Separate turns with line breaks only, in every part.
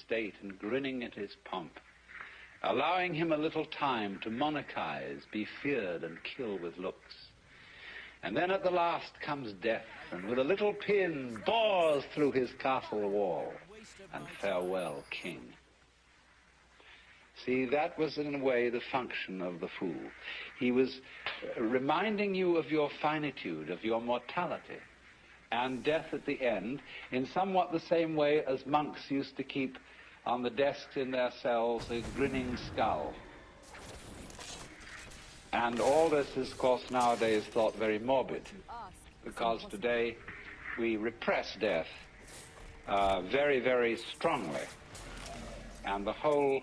state and grinning at his pomp, allowing him a little time to monarchize, be feared, and kill with looks. And then at the last comes death, and with a little pin bores through his castle wall, and farewell, king. See, that was in a way the function of the fool. He was reminding you of your finitude, of your mortality, and death at the end, in somewhat the same way as monks used to keep on the desks in their cells a grinning skull. And all this is, of course, nowadays thought very morbid, because today we repress death very, very strongly. And the whole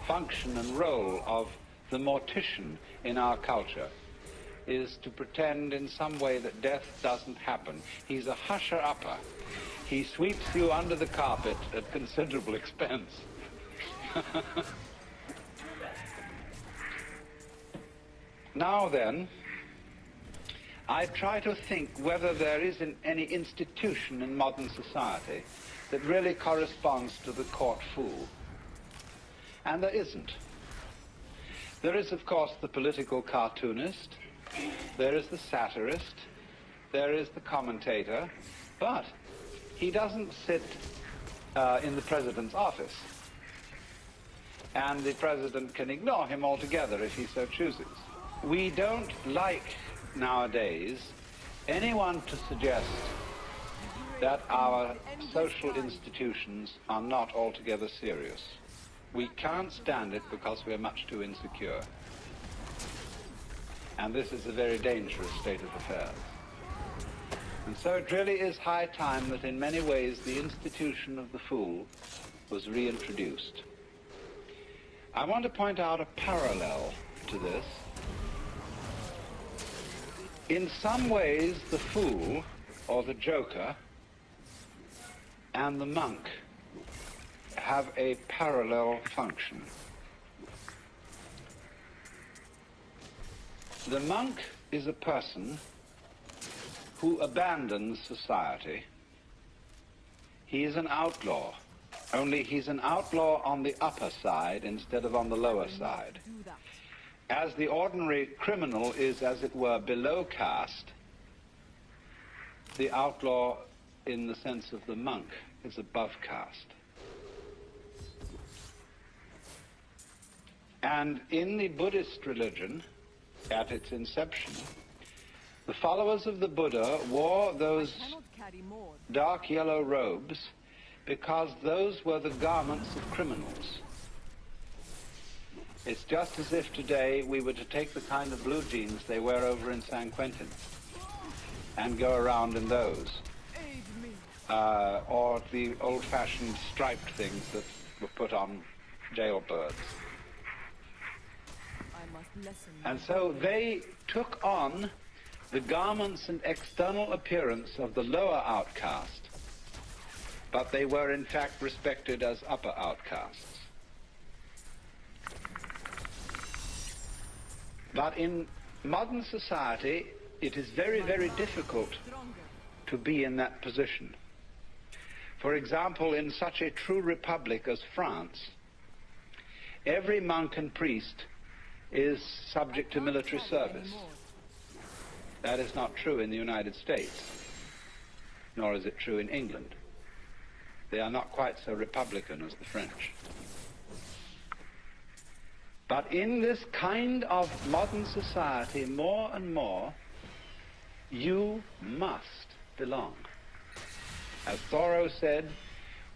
function and role of the mortician in our culture is to pretend in some way that death doesn't happen. He's a husher-upper. He sweeps you under the carpet at considerable expense. Now then, I try to think whether there is any institution in modern society that really corresponds to the court fool. And there isn't. There is, of course, the political cartoonist, there is the satirist, there is the commentator, but he doesn't sit in the president's office. And the president can ignore him altogether if he so chooses. We don't like nowadays anyone to suggest that our social institutions are not altogether serious. We can't stand it because we're much too insecure. And this is a very dangerous state of affairs. And so it really is high time that in many ways the institution of the fool was reintroduced. I want to point out a parallel to this. In some ways, the fool, or the joker, and the monk have a parallel function. The monk is a person who abandons society. He is an outlaw, only he's an outlaw on the upper side instead of on the lower side. As the ordinary criminal is, as it were, below caste, the outlaw, in the sense of the monk, is above caste. And in the Buddhist religion, at its inception, the followers of the Buddha wore those dark yellow robes because those were the garments of criminals. It's just as if today we were to take the kind of blue jeans they wear over in San Quentin and go around in those. Or the old-fashioned striped things that were put on jailbirds. And so they took on the garments and external appearance of the lower outcast, but they were in fact respected as upper outcasts. But in modern society, it is very, very difficult to be in that position. For example, in such a true republic as France, every monk and priest is subject to military service. That is not true in the United States, nor is it true in England. They are not quite so republican as the French. But in this kind of modern society, more and more, you must belong. As Thoreau said,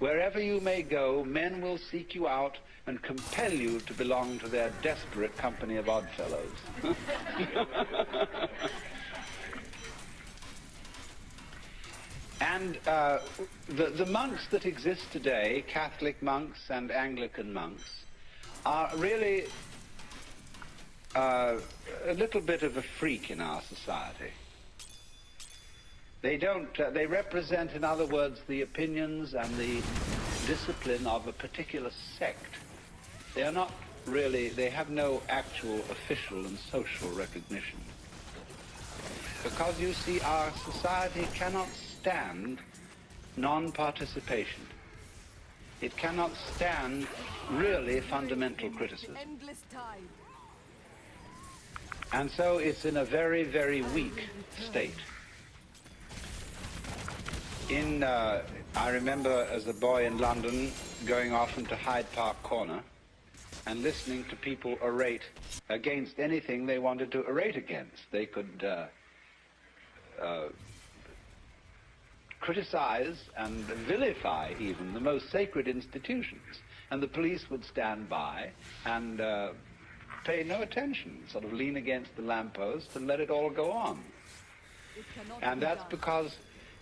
wherever you may go, men will seek you out and compel you to belong to their desperate company of oddfellows. And the monks that exist today, Catholic monks and Anglican monks, are really a little bit of a freak in our society. They represent, in other words, the opinions and the discipline of a particular sect. They are not really, they have no actual official and social recognition. Because you see, our society cannot stand non-participation. It cannot stand really fundamental criticism. And so it's in a very, very weak state. I remember as a boy in London going often to Hyde Park Corner and listening to people orate against anything they wanted to orate against. They could criticize and vilify even the most sacred institutions, and the police would stand by and pay no attention, sort of lean against the lamppost and let it all go on. And that's because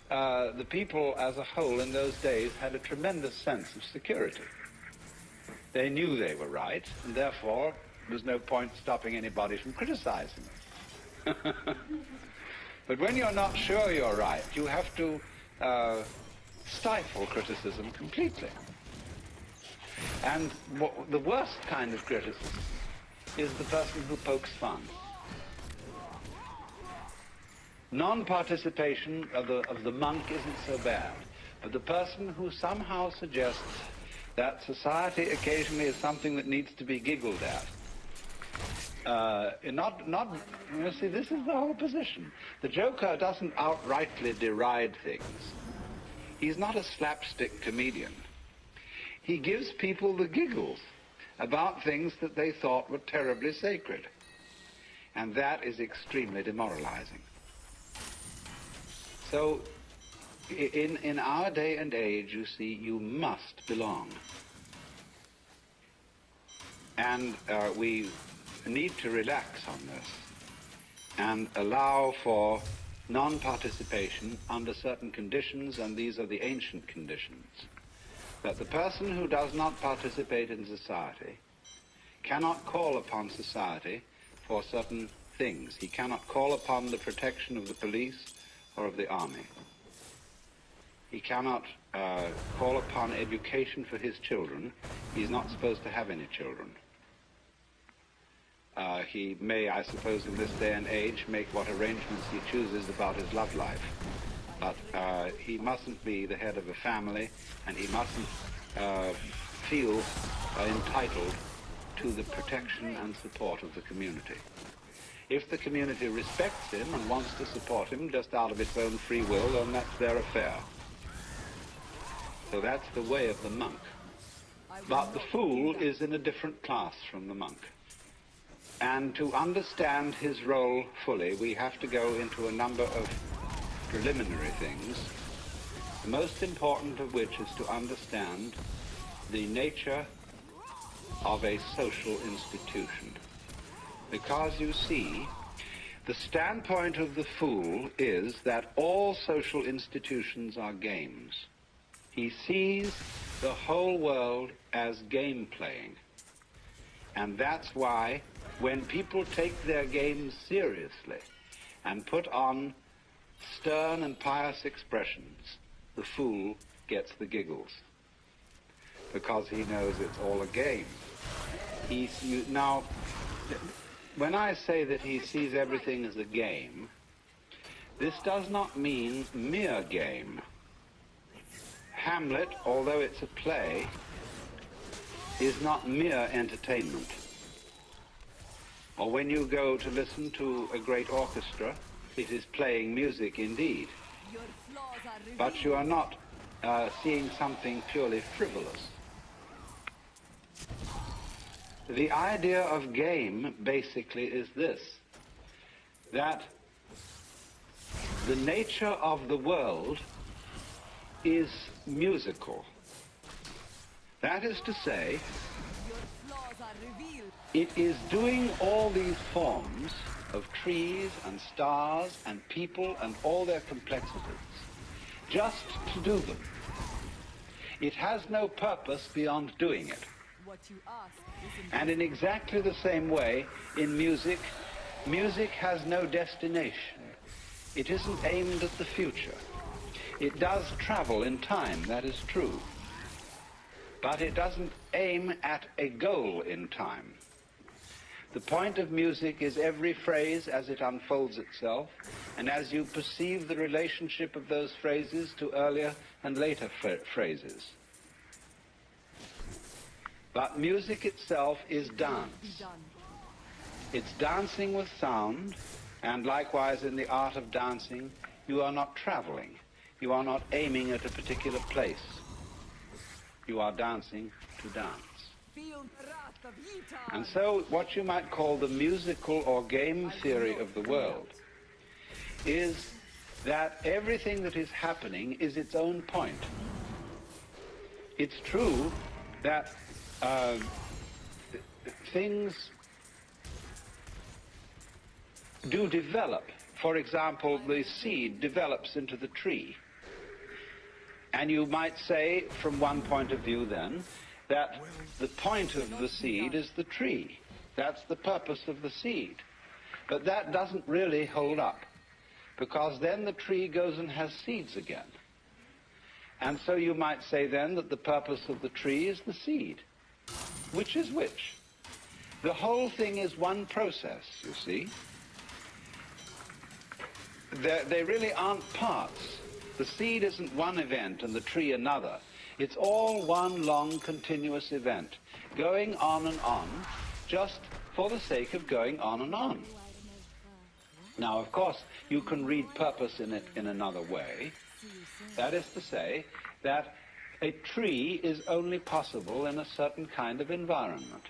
the people as a whole in those days had a tremendous sense of security. They knew they were right, and therefore there was no point stopping anybody from criticizing them. But when you're not sure you're right, you have to stifle criticism completely. And the worst kind of criticism is the person who pokes fun. Non-participation of the monk isn't so bad, but the person who somehow suggests that society occasionally is something that needs to be giggled at. You see, this is the whole position. The joker doesn't outrightly deride things. He's not a slapstick comedian. He gives people the giggles about things that they thought were terribly sacred. And that is extremely demoralizing. So, in our day and age, you see, you must belong. And we need to relax on this and allow for non-participation under certain conditions, and these are the ancient conditions. That the person who does not participate in society cannot call upon society for certain things. He cannot call upon the protection of the police or of the army. He cannot call upon education for his children. He's not supposed to have any children. He may, I suppose, in this day and age, make what arrangements he chooses about his love life. But he mustn't be the head of a family, and he mustn't feel entitled to the protection and support of the community. If the community respects him and wants to support him just out of its own free will, then that's their affair. So that's the way of the monk. But the fool is in a different class from the monk. And to understand his role fully, we have to go into a number of preliminary things, the most important of which is to understand the nature of a social institution. Because, you see, the standpoint of the fool is that all social institutions are games. He sees the whole world as game playing. And that's why when people take their games seriously and put on stern and pious expressions, the fool gets the giggles, because he knows it's all a game. Now, when I say that he sees everything as a game, this does not mean mere game. Hamlet, although it's a play, is not mere entertainment. Or when you go to listen to a great orchestra, it is playing music indeed. But you are not seeing something purely frivolous. The idea of game basically is this, that the nature of the world is musical. That is to say, it is doing all these forms of trees and stars and people and all their complexities just to do them. It has no purpose beyond doing it. And in exactly the same way, in music, music has no destination. It isn't aimed at the future. It does travel in time, that is true. But it doesn't aim at a goal in time. The point of music is every phrase as it unfolds itself, and as you perceive the relationship of those phrases to earlier and later phrases. But music itself is dance. It's dancing with sound, and likewise in the art of dancing, you are not traveling. You are not aiming at a particular place. You are dancing to dance. And so what you might call the musical or game theory of the world is that everything that is happening is its own point. It's true that things do develop. For example, the seed develops into the tree. And you might say, from one point of view then, that the point of the seed is the tree. That's the purpose of the seed. But that doesn't really hold up, because then the tree goes and has seeds again. And so you might say then that the purpose of the tree is the seed. Which is which? The whole thing is one process, you see. They really aren't parts. The seed isn't one event and the tree another. It's all one long continuous event, going on and on, just for the sake of going on and on. Now, of course, you can read purpose in it in another way. That is to say that a tree is only possible in a certain kind of environment.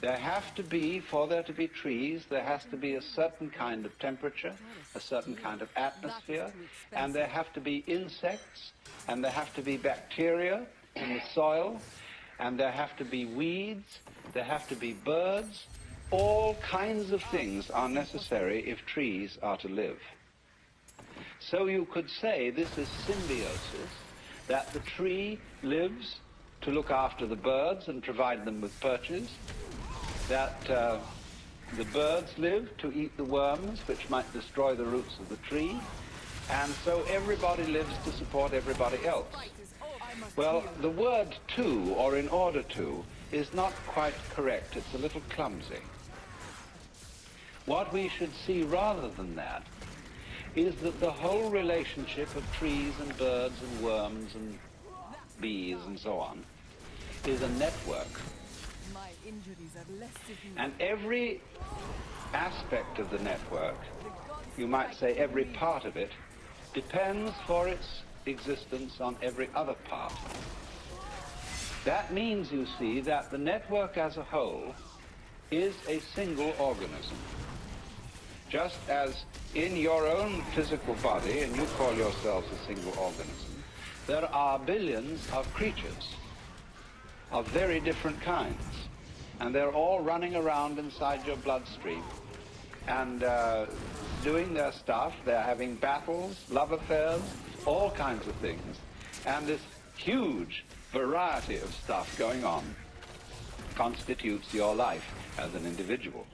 There have to be, for there to be trees, there has to be a certain kind of temperature, a certain kind of atmosphere, and there have to be insects, and there have to be bacteria in the soil, and there have to be weeds, there have to be birds. All kinds of things are necessary if trees are to live. So you could say this is symbiosis, that the tree lives to look after the birds and provide them with perches, that the birds live to eat the worms which might destroy the roots of the tree, and so everybody lives to support everybody else. Well, the word to, or in order to, is not quite correct. It's a little clumsy. What we should see rather than that is that the whole relationship of trees and birds and worms and bees and so on is a network. And every aspect of the network, you might say every part of it, depends for its existence on every other part. That means, you see, that the network as a whole is a single organism. Just as in your own physical body, and you call yourselves a single organism, there are billions of creatures of very different kinds. And they're all running around inside your bloodstream and doing their stuff. They're having battles, love affairs, all kinds of things. And this huge variety of stuff going on constitutes your life as an individual.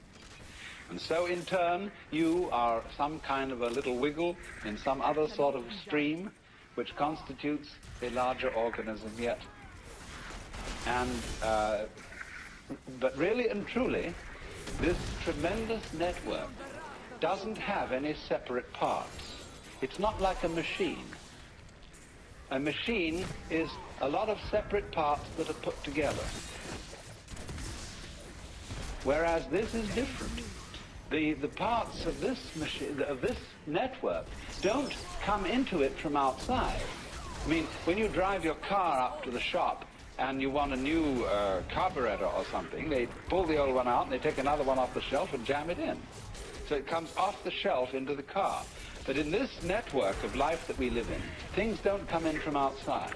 And so in turn, you are some kind of a little wiggle in some other sort of stream which constitutes a larger organism yet. And but really and truly, this tremendous network doesn't have any separate parts. It's not like a machine. A machine is a lot of separate parts that are put together. Whereas this is different. The parts of this machine, of this network, don't come into it from outside. I mean, when you drive your car up to the shop and you want a new carburetor or something, they pull the old one out and they take another one off the shelf and jam it in. So it comes off the shelf into the car. But in this network of life that we live in, things don't come in from outside.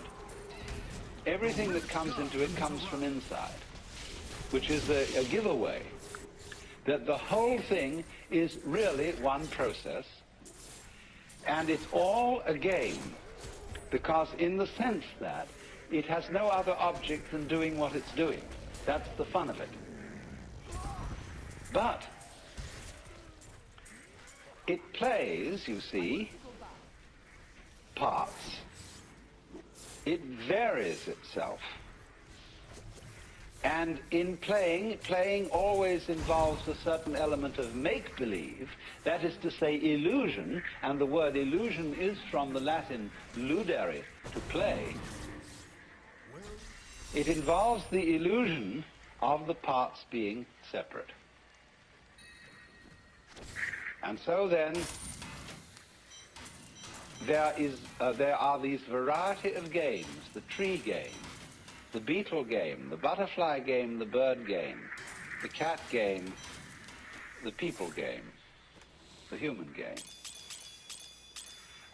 Everything that comes into it comes from inside, which is a giveaway that the whole thing is really one process, and it's all a game, because in the sense that it has no other object than doing what it's doing. That's the fun of it. But it plays, you see, parts. It varies itself. And in playing always involves a certain element of make-believe, that is to say illusion, and the word illusion is from the Latin ludere, to play. It involves the illusion of the parts being separate. And so then, there are these variety of games: the tree game, the beetle game, the butterfly game, the bird game, the cat game, the people game, the human game.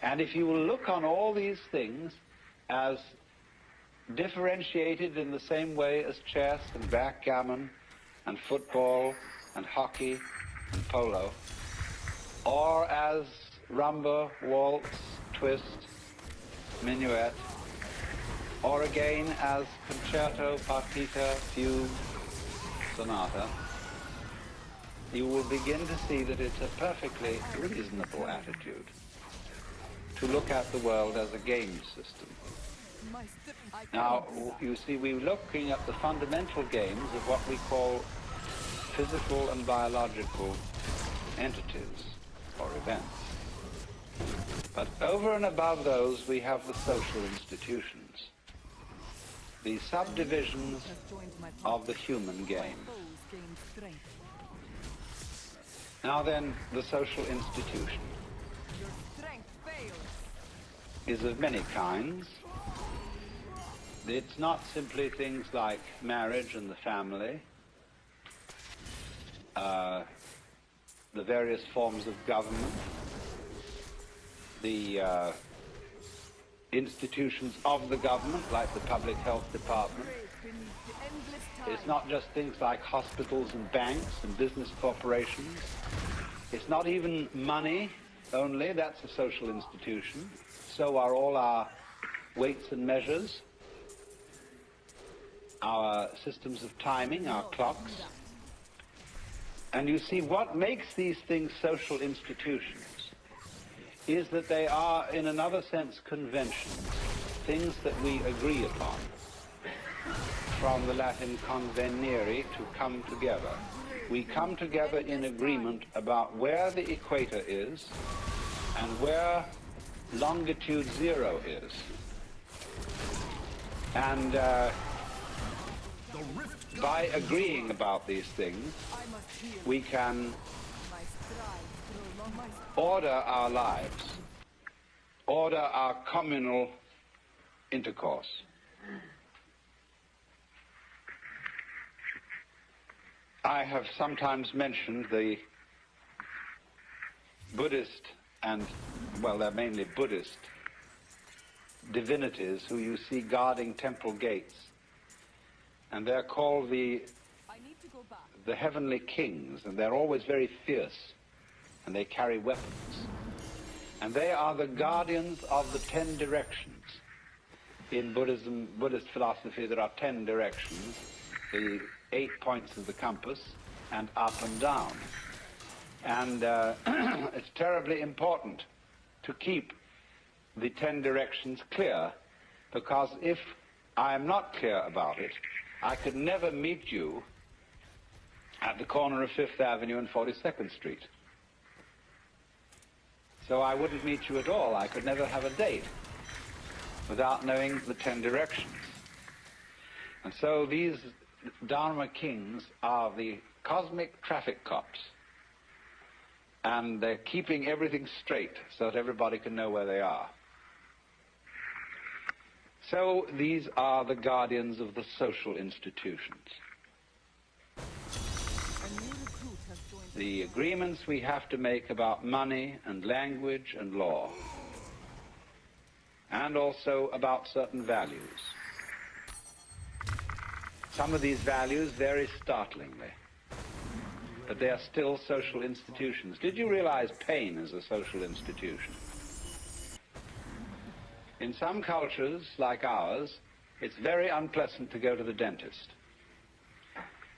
And if you will look on all these things as differentiated in the same way as chess and backgammon and football and hockey and polo, or as rumba, waltz, twist, minuet, or again as concerto, partita, fugue, sonata, you will begin to see that it's a perfectly reasonable attitude to look at the world as a game system. Now, you see, we're looking at the fundamental games of what we call physical and biological entities or events. But over and above those, we have the social institutions, the subdivisions of the human game. Now then, the social institution is of many kinds. It's not simply things like marriage and the family, the various forms of government, the institutions of the government, like the public health department. It's not just things like hospitals and banks and business corporations. It's not even money only, that's a social institution. So are all our weights and measures, our systems of timing, our clocks. And you see, what makes these things social institutions is that they are, in another sense, conventions, things that we agree upon. From the Latin convenire, to come together. We come together in agreement about where the equator is and where longitude 0 is. And by agreeing about these things, we can order our lives, order our communal intercourse. I have sometimes mentioned the Buddhist and, well, they're mainly Buddhist divinities who you see guarding temple gates. And they're called the heavenly kings, and they're always very fierce, and they carry weapons. And they are the guardians of the 10 directions. In Buddhism, Buddhist philosophy, there are 10 directions, the 8 points of the compass, and up and down. And it's terribly important to keep the 10 directions clear, because if I am not clear about it, I could never meet you at the corner of 5th Avenue and 42nd Street. So I wouldn't meet you at all. I could never have a date without knowing the 10 directions. And so these Dharma kings are the cosmic traffic cops. And they're keeping everything straight so that everybody can know where they are. So these are the guardians of the social institutions. The agreements we have to make about money and language and law, and also about certain values. Some of these values vary startlingly, but they are still social institutions. Did you realize pain is a social institution? In some cultures, like ours, it's very unpleasant to go to the dentist.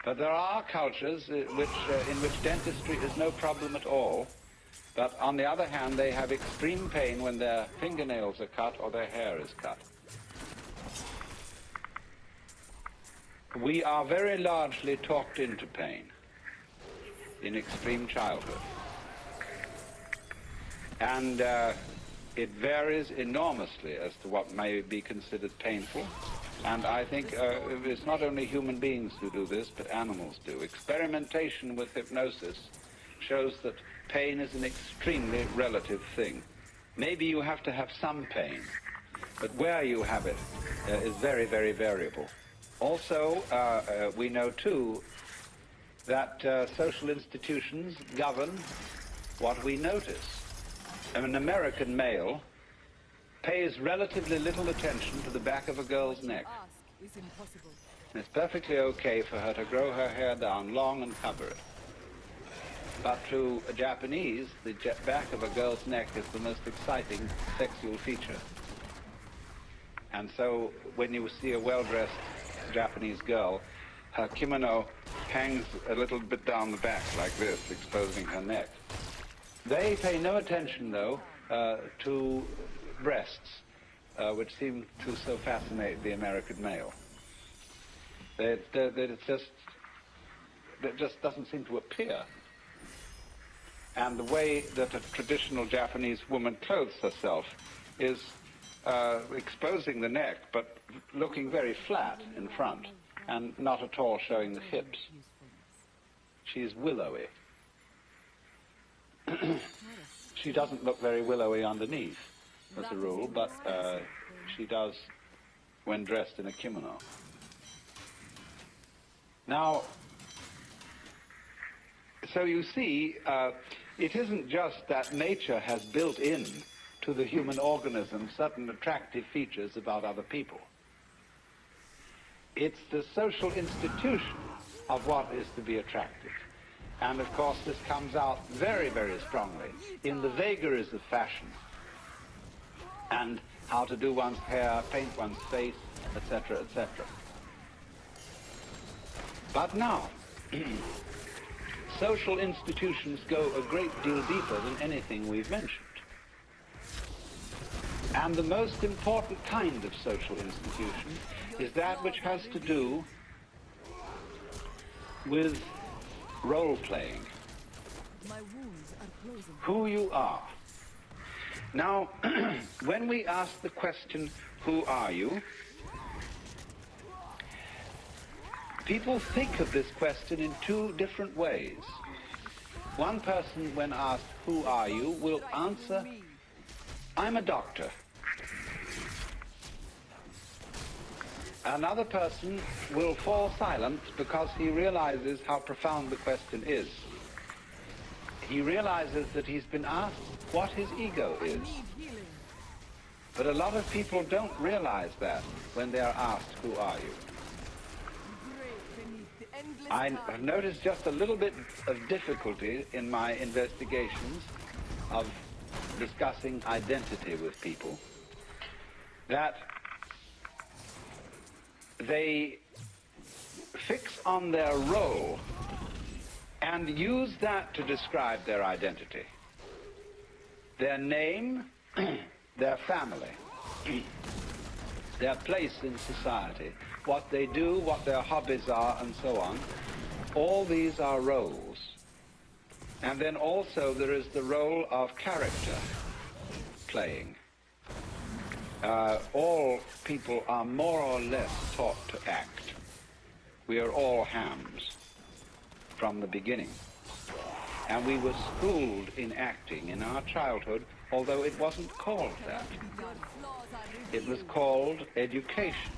But there are cultures in which dentistry is no problem at all, but on the other hand, they have extreme pain when their fingernails are cut or their hair is cut. We are very largely talked into pain in extreme childhood. And it varies enormously as to what may be considered painful And I think it's not only human beings who do this, but animals do. Experimentation with hypnosis shows that pain is an extremely relative thing. Maybe you have to have some pain, but where you have it is very, very variable. Also, we know too that social institutions govern what we notice. An American male pays relatively little attention to the back of a girl's neck. It's perfectly okay for her to grow her hair down long and cover it. But to a Japanese, the back of a girl's neck is the most exciting sexual feature. And so when you see a well-dressed Japanese girl, her kimono hangs a little bit down the back like this, exposing her neck. They pay no attention, though, to breasts, which seem to so fascinate the American male. It just doesn't seem to appear. And the way that a traditional Japanese woman clothes herself is exposing the neck, but looking very flat in front, and not at all showing the hips. She's willowy. She doesn't look very willowy underneath, as a rule, but she does when dressed in a kimono. Now, so you see, it isn't just that nature has built in to the human organism certain attractive features about other people. It's the social institution of what is to be attractive. And of course this comes out very, very strongly in the vagaries of fashion and how to do one's hair, paint one's face, etc., etc. But now, social institutions go a great deal deeper than anything we've mentioned. And the most important kind of social institution is that which has to do with role-playing. Who you are. Now, when we ask the question, who are you? People think of this question in two different ways. One person, when asked, who are you, will answer, I'm a doctor. Another person will fall silent because he realizes how profound the question is. He realizes that he's been asked what his ego is. But a lot of people don't realize that when they are asked, who are you? I have noticed just a little bit of difficulty in my investigations of discussing identity with people, that they fix on their role and use that to describe their identity. Their name, their family, their place in society, what they do, what their hobbies are, and so on. All these are roles. And then also there is the role of character playing. All people are more or less taught to act. We are all hams from the beginning. And we were schooled in acting in our childhood, although it wasn't called that. It was called education.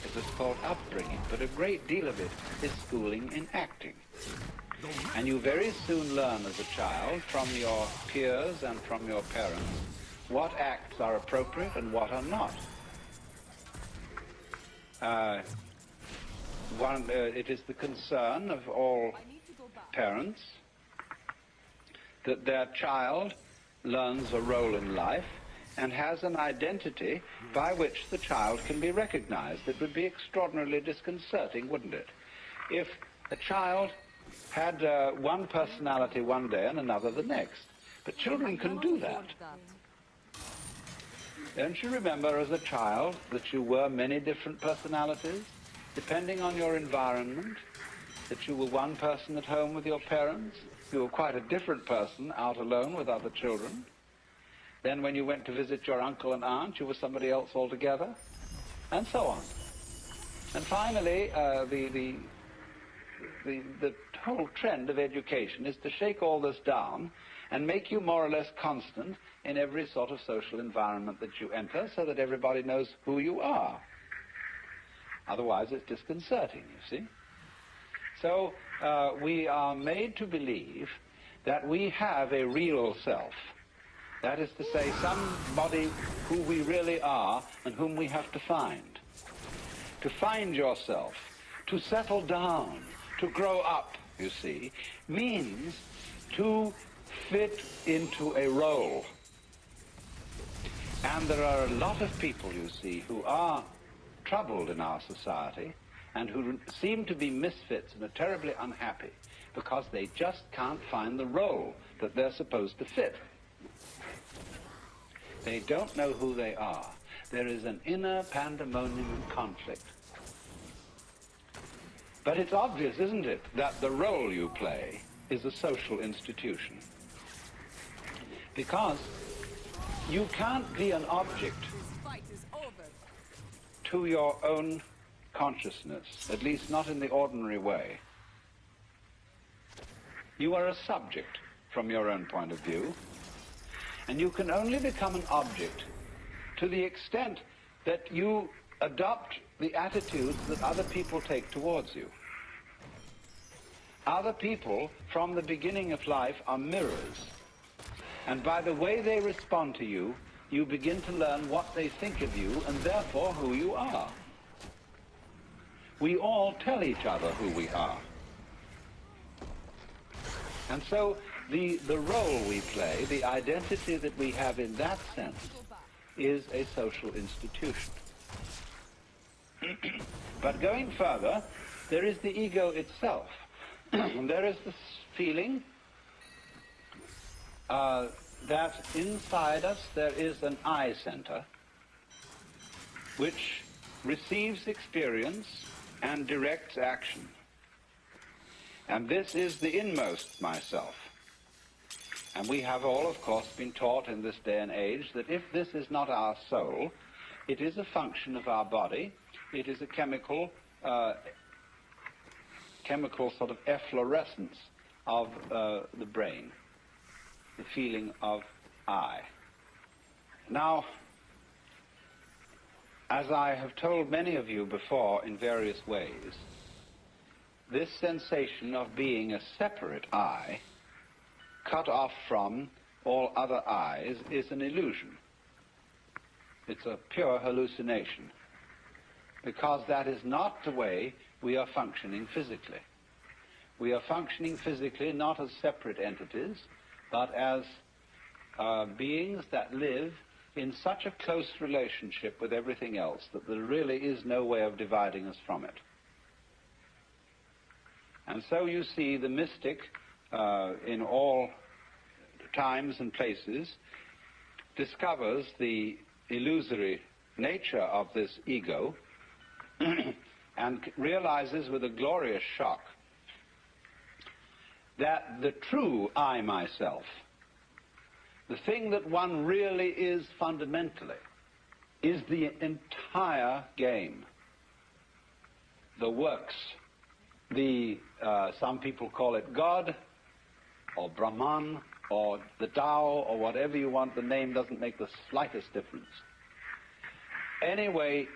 It was called upbringing, but a great deal of it is schooling in acting. And you very soon learn as a child from your peers and from your parents what acts are appropriate and what are not. It is the concern of all parents that their child learns a role in life and has an identity by which the child can be recognized. It would be extraordinarily disconcerting, wouldn't it, if a child had one personality one day and another the next. But children can do that. Don't you remember as a child that you were many different personalities, depending on your environment, that you were one person at home with your parents, you were quite a different person out alone with other children. Then when you went to visit your uncle and aunt, you were somebody else altogether, and so on. And finally, the whole trend of education is to shake all this down and make you more or less constant in every sort of social environment that you enter, so that everybody knows who you are. Otherwise, it's disconcerting, you see. So we are made to believe that we have a real self. That is to say, somebody who we really are and whom we have to find. To find yourself, to settle down, to grow up, you see, means to fit into a role. And there are a lot of people, you see, who are troubled in our society and who seem to be misfits and are terribly unhappy because they just can't find the role that they're supposed to fit. They don't know who they are. There is an inner pandemonium and conflict. But it's obvious, isn't it, that the role you play is a social institution. Because you can't be an object to your own consciousness, at least not in the ordinary way. You are a subject from your own point of view, and you can only become an object to the extent that you adopt the attitudes that other people take towards you. Other people, from the beginning of life, are mirrors. And by the way they respond to you, you begin to learn what they think of you and therefore who you are. We all tell each other who we are. And so the role we play, the identity that we have in that sense, is a social institution. But going further, there is the ego itself. There is this feeling that inside us there is an I center which receives experience and directs action. And this is the inmost myself. And we have all, of course, been taught in this day and age that if this is not our soul, it is a function of our body, it is a chemical sort of efflorescence of the brain, the feeling of I. Now, as I have told many of you before in various ways, this sensation of being a separate I, cut off from all other I's, is an illusion. It's a pure hallucination, because that is not the way we are functioning physically. We are functioning physically not as separate entities, but as beings that live in such a close relationship with everything else that there really is no way of dividing us from it. And so you see the mystic in all times and places discovers the illusory nature of this ego and realizes with a glorious shock that the true I, myself, the thing that one really is fundamentally, is the entire game. The works. Some people call it God, or Brahman, or the Tao, or whatever you want. The name doesn't make the slightest difference. Anyway,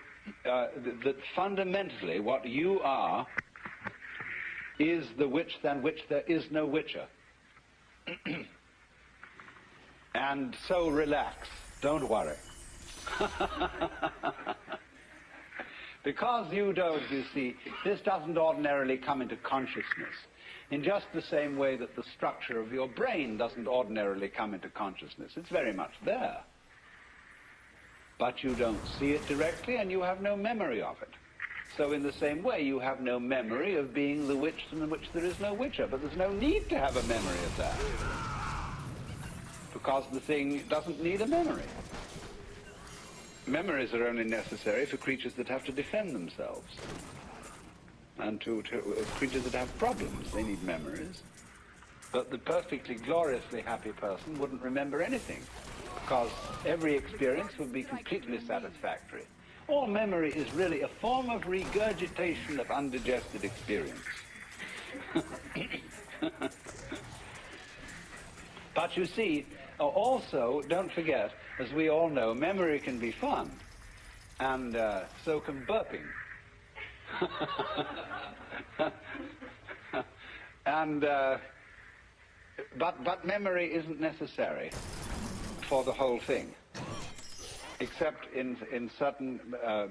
that fundamentally what you are is the witch than which there is no witcher. And so relax, don't worry. Because you don't, you see, this doesn't ordinarily come into consciousness in just the same way that the structure of your brain doesn't ordinarily come into consciousness. It's very much there. But you don't see it directly and you have no memory of it. So in the same way, you have no memory of being the witch in which there is no witcher, but there's no need to have a memory of that, because the thing doesn't need a memory. Memories are only necessary for creatures that have to defend themselves, and to creatures that have problems. They need memories. But the perfectly gloriously happy person wouldn't remember anything, because every experience would be completely satisfactory. All memory is really a form of regurgitation of undigested experience. But you see, also, don't forget, as we all know, memory can be fun, and so can burping. And but memory isn't necessary for the whole thing, except in certain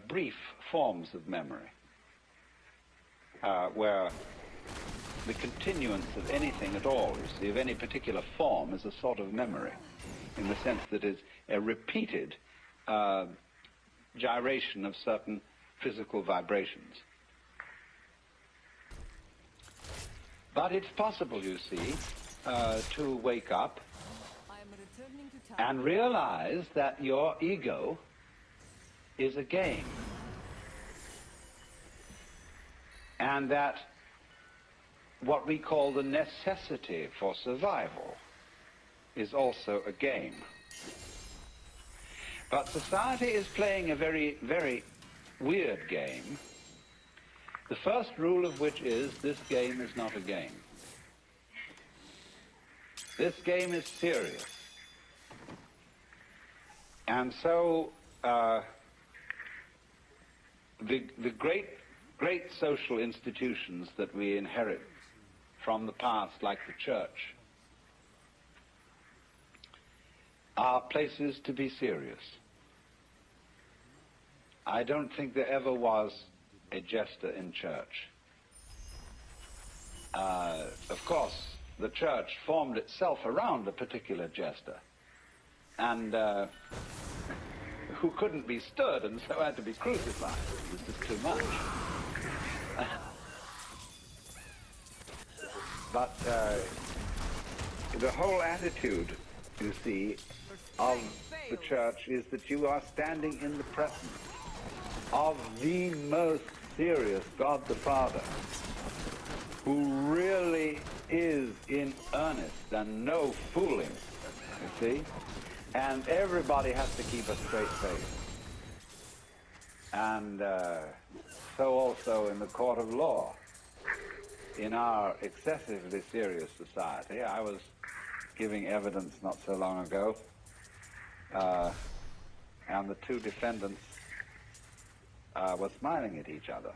brief forms of memory, where the continuance of anything at all, you see, of any particular form, is a sort of memory, in the sense that it's a repeated gyration of certain physical vibrations. But it's possible, you see, to wake up and realize that your ego is a game, and that what we call the necessity for survival is also a game. But society is playing a very, very weird game, the first rule of which is this game is not a game. This game is serious. And so the great social institutions that we inherit from the past, like the church, are places to be serious. I don't think there ever was a jester in church. Of course, the church formed itself around a particular jester, and who couldn't be stood and so had to be crucified. This is too much. But the whole attitude, you see, of the church is that you are standing in the presence of the most serious God the Father, who really is in earnest and no fooling, you see? And everybody has to keep a straight face. And so also in the court of law, in our excessively serious society. I was giving evidence not so long ago, and the two defendants were smiling at each other.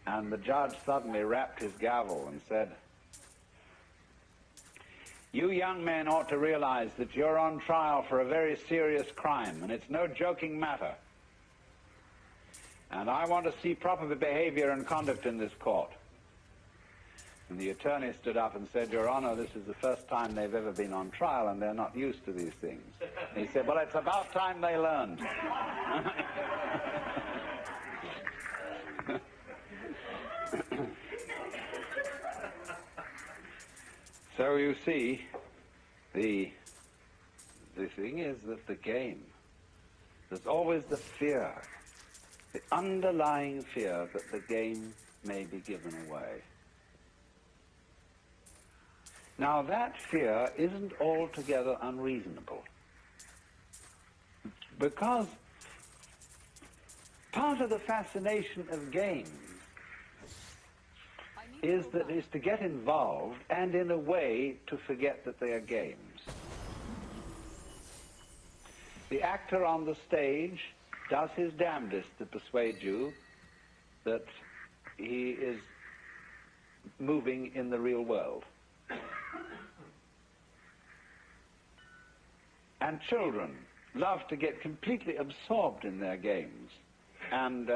And the judge suddenly rapped his gavel and said, "You young men ought to realize that you're on trial for a very serious crime, and it's no joking matter. And I want to see proper behavior and conduct in this court." And the attorney stood up and said, "Your Honor, this is the first time they've ever been on trial, and they're not used to these things." And he said, "Well, it's about time they learned." So you see, the thing is that the game, there's always the fear, the underlying fear that the game may be given away. Now that fear isn't altogether unreasonable, because part of the fascination of games is to get involved and in a way to forget that they are games. The actor on the stage does his damnedest to persuade you that he is moving in the real world. And children love to get completely absorbed in their games and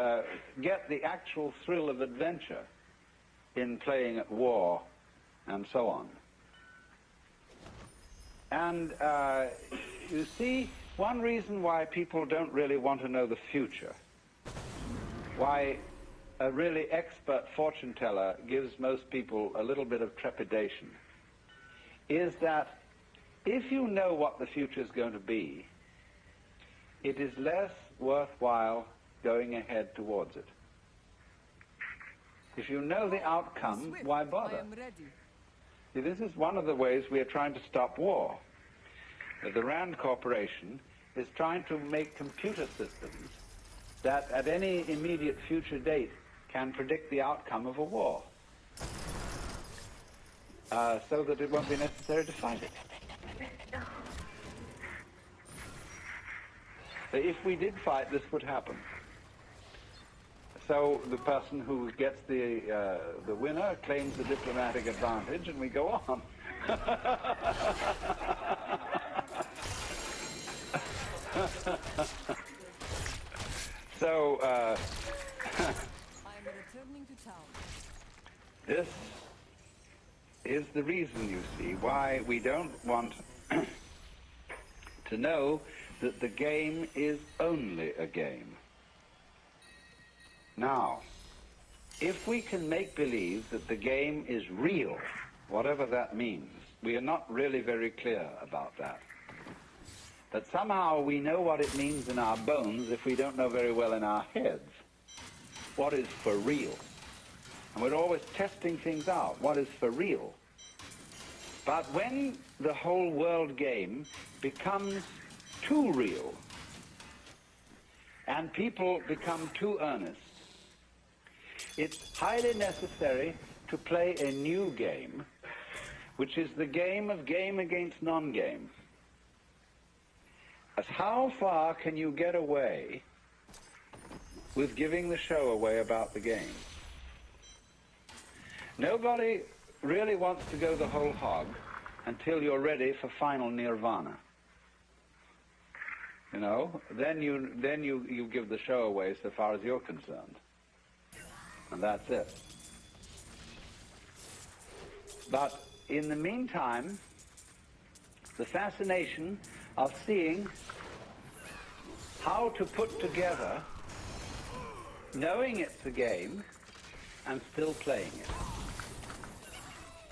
get the actual thrill of adventure in playing at war and so on. And you see, one reason why people don't really want to know the future, why a really expert fortune teller gives most people a little bit of trepidation, is that if you know what the future is going to be, it is less worthwhile going ahead towards it. If you know the outcome, why bother? See, this is one of the ways we are trying to stop war. The Rand Corporation is trying to make computer systems that at any immediate future date can predict the outcome of a war, so that it won't be necessary to fight it. So if we did fight, this would happen. So the person who gets the winner claims the diplomatic advantage, and we go on. So
I'm returning to town.
This is the reason, you see, why we don't want to know that the game is only a game. Now, if we can make believe that the game is real, whatever that means, we are not really very clear about that. That somehow we know what it means in our bones if we don't know very well in our heads what is for real. And we're always testing things out, what is for real. But when the whole world game becomes too real and people become too earnest, it's highly necessary to play a new game, which is the game of game against non-game. As how far can you get away with giving the show away about the game? Nobody really wants to go the whole hog until you're ready for final nirvana. You know, then you give the show away so far as you're concerned. And that's it. But in the meantime, the fascination of seeing how to put together, knowing it's a game, and still playing it.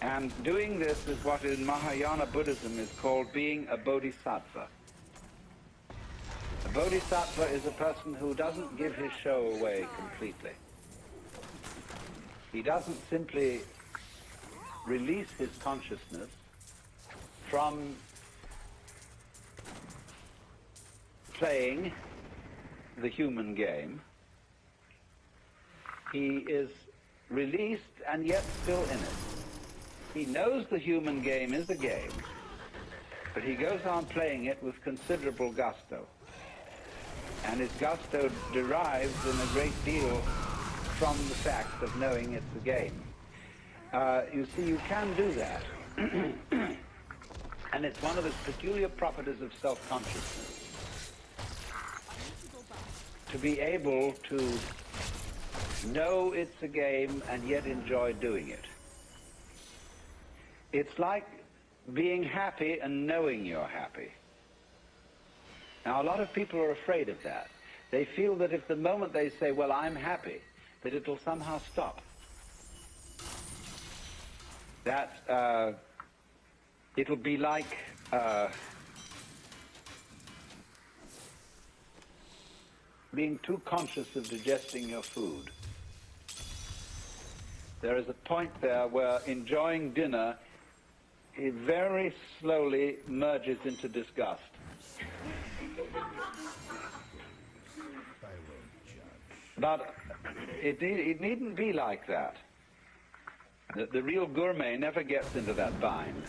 And doing this is what in Mahayana Buddhism is called being a bodhisattva. A bodhisattva is a person who doesn't give his show away completely. He doesn't simply release his consciousness from playing the human game. He is released and yet still in it. He knows the human game is a game, but he goes on playing it with considerable gusto. And his gusto derives in a great deal from the fact of knowing it's a game. You see, you can do that. And it's one of the peculiar properties of self-consciousness, to be able to know it's a game and yet enjoy doing it. It's like being happy and knowing you're happy. Now, a lot of people are afraid of that. They feel that if the moment they say, well, I'm happy, that it'll somehow stop. That it'll be like being too conscious of digesting your food. There is a point there where enjoying dinner, it very slowly merges into disgust. But it needn't be like that. The real gourmet never gets into that bind.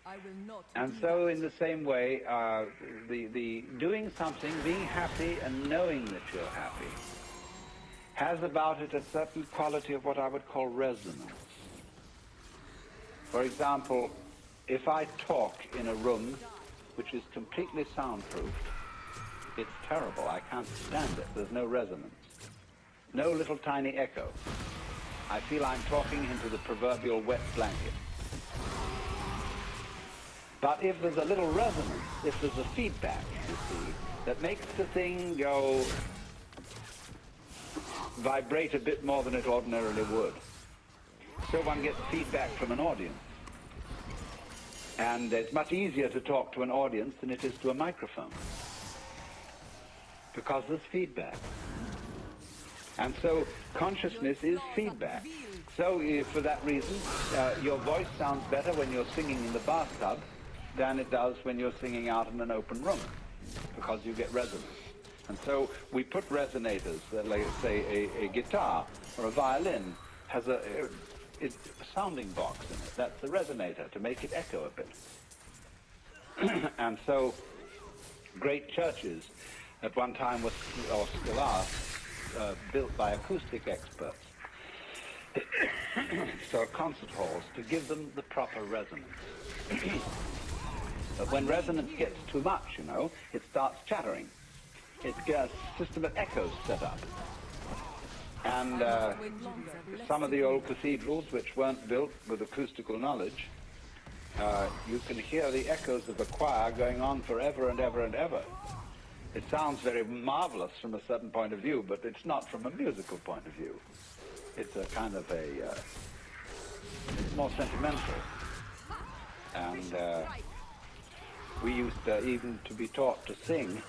I will not.
And so in the same way, the doing something, being happy and knowing that you're happy, has about it a certain quality of what I would call resonance. For example, if I talk in a room which is completely soundproofed, it's terrible. I can't stand it. There's no resonance. No little tiny echo. I feel I'm talking into the proverbial wet blanket. But if there's a little resonance, if there's a feedback, you see, that makes the thing go vibrate a bit more than it ordinarily would, so one gets feedback from an audience. And it's much easier to talk to an audience than it is to a microphone, because there's feedback. And so consciousness is feedback. So for that reason, your voice sounds better when you're singing in the bathtub than it does when you're singing out in an open room, because you get resonance. And so we put resonators, like say a guitar or a violin has a sounding box in it. That's the resonator to make it echo a bit. And so great churches at one time was, or still are, built by acoustic experts. So concert halls to give them the proper resonance. But when resonance gets too much, you know, it starts chattering. It's a system of echoes set up. And some of the old cathedrals which weren't built with acoustical knowledge, you can hear the echoes of the choir going on forever and ever and ever. It sounds very marvelous from a certain point of view, but it's not from a musical point of view. It's a kind of it's more sentimental. And we used even to be taught to sing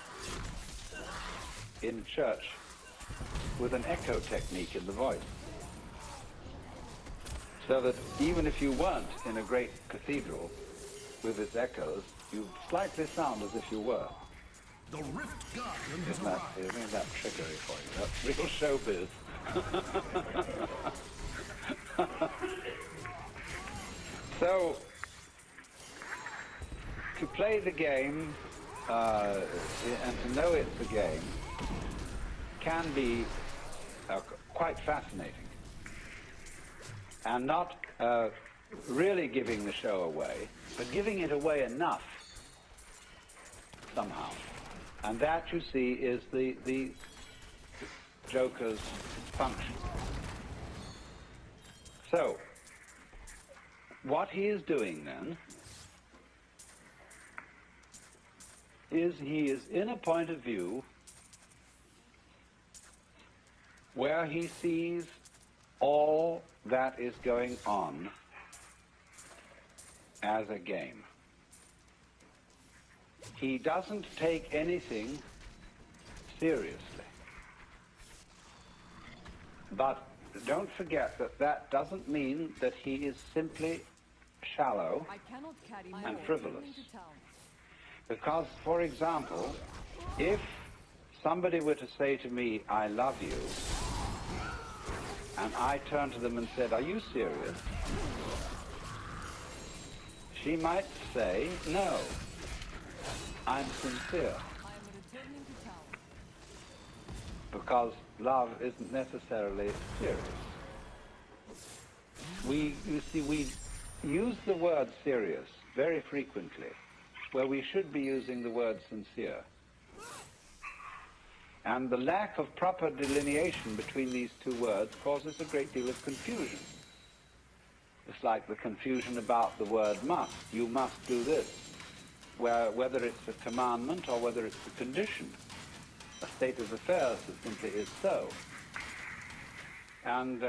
in church with an echo technique in the voice. So that even if you weren't in a great cathedral with its echoes, you slightly sound as if you were.
The Rift Guardian has
Isn't that trickery for you? That's real showbiz. So, to play the game and to know it's a game can be quite fascinating, and not really giving the show away, but giving it away enough somehow. And that, you see, is the Joker's function. So, what he is doing then is he is in a point of view where he sees all that is going on as a game. He doesn't take anything seriously. But don't forget that that doesn't mean that he is simply shallow
I cannot carry
and
more
frivolous.
into town.
Because, for example, if somebody were to say to me, "I love you," and I turned to them and said, "Are you serious?" She might say, "No, I'm sincere,"
I am returning to town.
because love isn't necessarily serious. You see, we use the word serious very frequently, where we should be using the word sincere. And the lack of proper delineation between these two words causes a great deal of confusion. It's like the confusion about the word must. You must do this, whether it's a commandment or whether it's a condition. A state of affairs that simply is so. And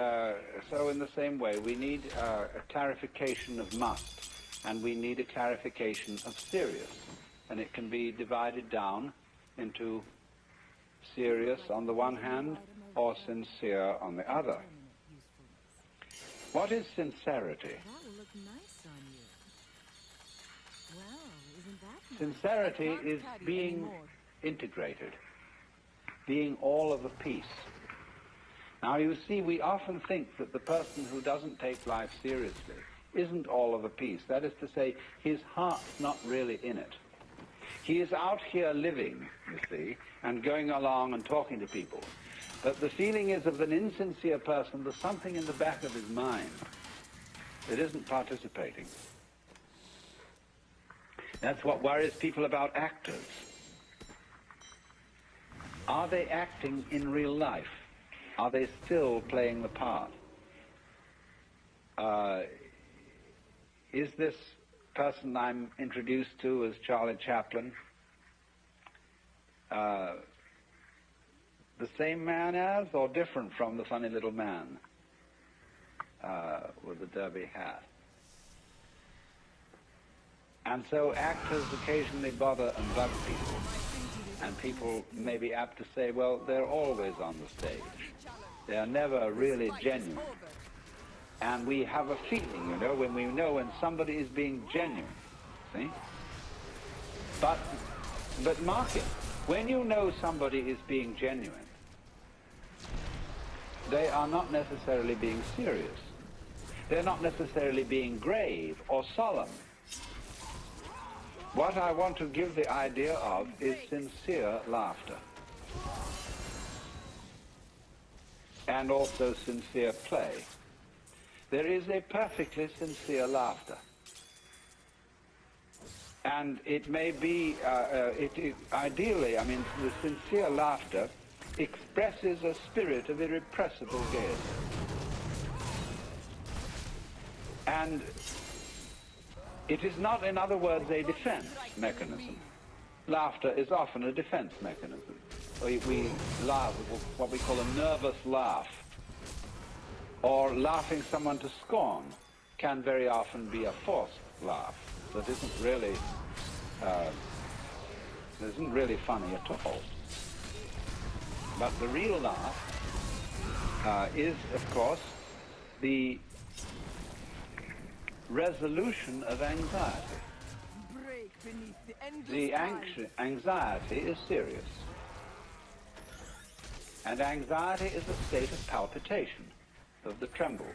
so in the same way, we need a clarification of must, and we need a clarification of serious. And it can be divided down into serious on the one hand, or sincere on the other. What is sincerity?
That will look nice on you. Well, isn't that nice?
Sincerity
I can't
is
carry
being
anymore.
integrated, being all of a piece. Now, you see, we often think that the person who doesn't take life seriously isn't all of a piece. That is to say, his heart's not really in it. He is out here living, you see, and going along and talking to people. But the feeling is of an insincere person, there's something in the back of his mind that isn't participating. That's what worries people about actors. Are they acting in real life? Are they still playing the part? Is this person I'm introduced to as Charlie Chaplin the same man as, or different from the funny little man with the derby hat? And so actors occasionally bother and bug people. And people may be apt to say, well, they're always on the stage. They're never really genuine. And we have a feeling, you know, when we know when somebody is being genuine, see? But mark it. When you know somebody is being genuine, they are not necessarily being serious. They're not necessarily being grave or solemn. What I want to give the idea of is sincere laughter. And also sincere play. There is a perfectly sincere laughter. And it may be, ideally, I mean, the sincere laughter expresses a spirit of irrepressible gaiety. And it is not, in other words, a defense mechanism. Laughter is often a defense mechanism. We laugh, what we call a nervous laugh, or laughing someone to scorn can very often be a forced laugh that isn't really funny at all. But the real laugh is, of course, the resolution of anxiety.
Break beneath the endless
The
time.
anxiety is serious. And anxiety is a state of palpitation, of the trembles.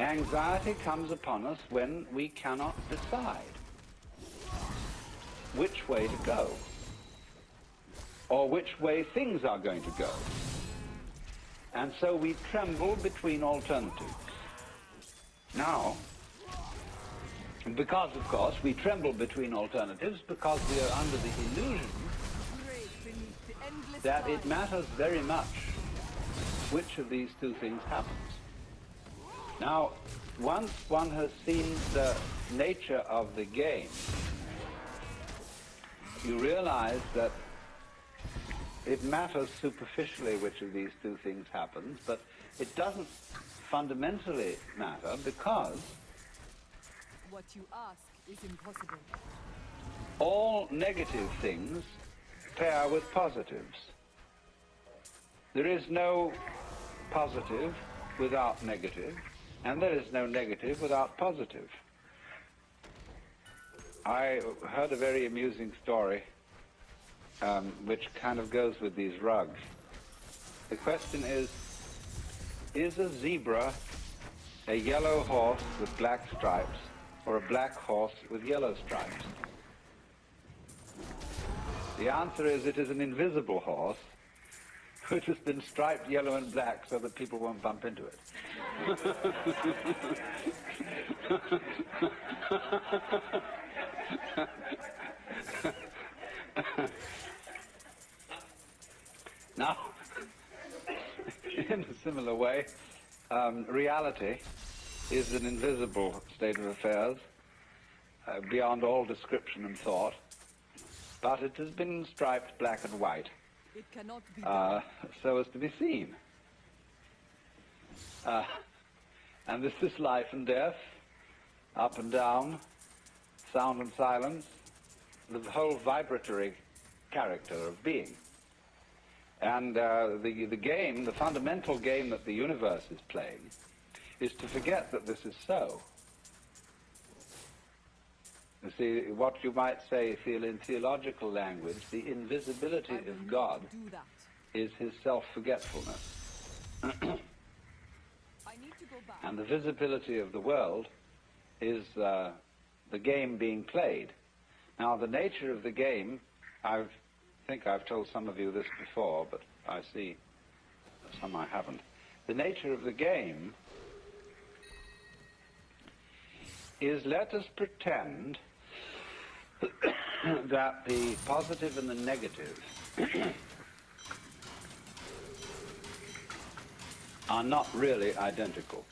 Anxiety comes upon us when we cannot decide which way to go, or which way things are going to go. And so we tremble between alternatives. Now, because, of course, we tremble between alternatives because we are under the illusion
Break beneath the endless
that
time.
it matters very much which of these two things happens. Now, once one has seen the nature of the game, you realize that it matters superficially which of these two things happens, but it doesn't fundamentally matter because
What you ask is impossible.
all negative things pair with positives. There is no positive without negative, and there is no negative without positive. I heard a very amusing story which kind of goes with these rugs. The question is a zebra a yellow horse with black stripes or a black horse with yellow stripes? The answer is it is an invisible horse which has been striped yellow and black so that people won't bump into it. Now, in a similar way, reality is an invisible state of affairs beyond all description and thought, but it has been striped black and white
It cannot be done.
so as to be seen. And this is life and death, up and down, sound and silence, the whole vibratory character of being. And the game, the fundamental game that the universe is playing, is to forget that this is so. You see, what you might say in theological language, the invisibility
I
of
will
God
not do that.
is his self-forgetfulness.
I need to go back.
And the visibility of the world is the game being played. Now, the nature of the game, I think I've told some of you this before, but I see some I haven't. The nature of the game is, let us pretend that the positive and the negative are not really identical.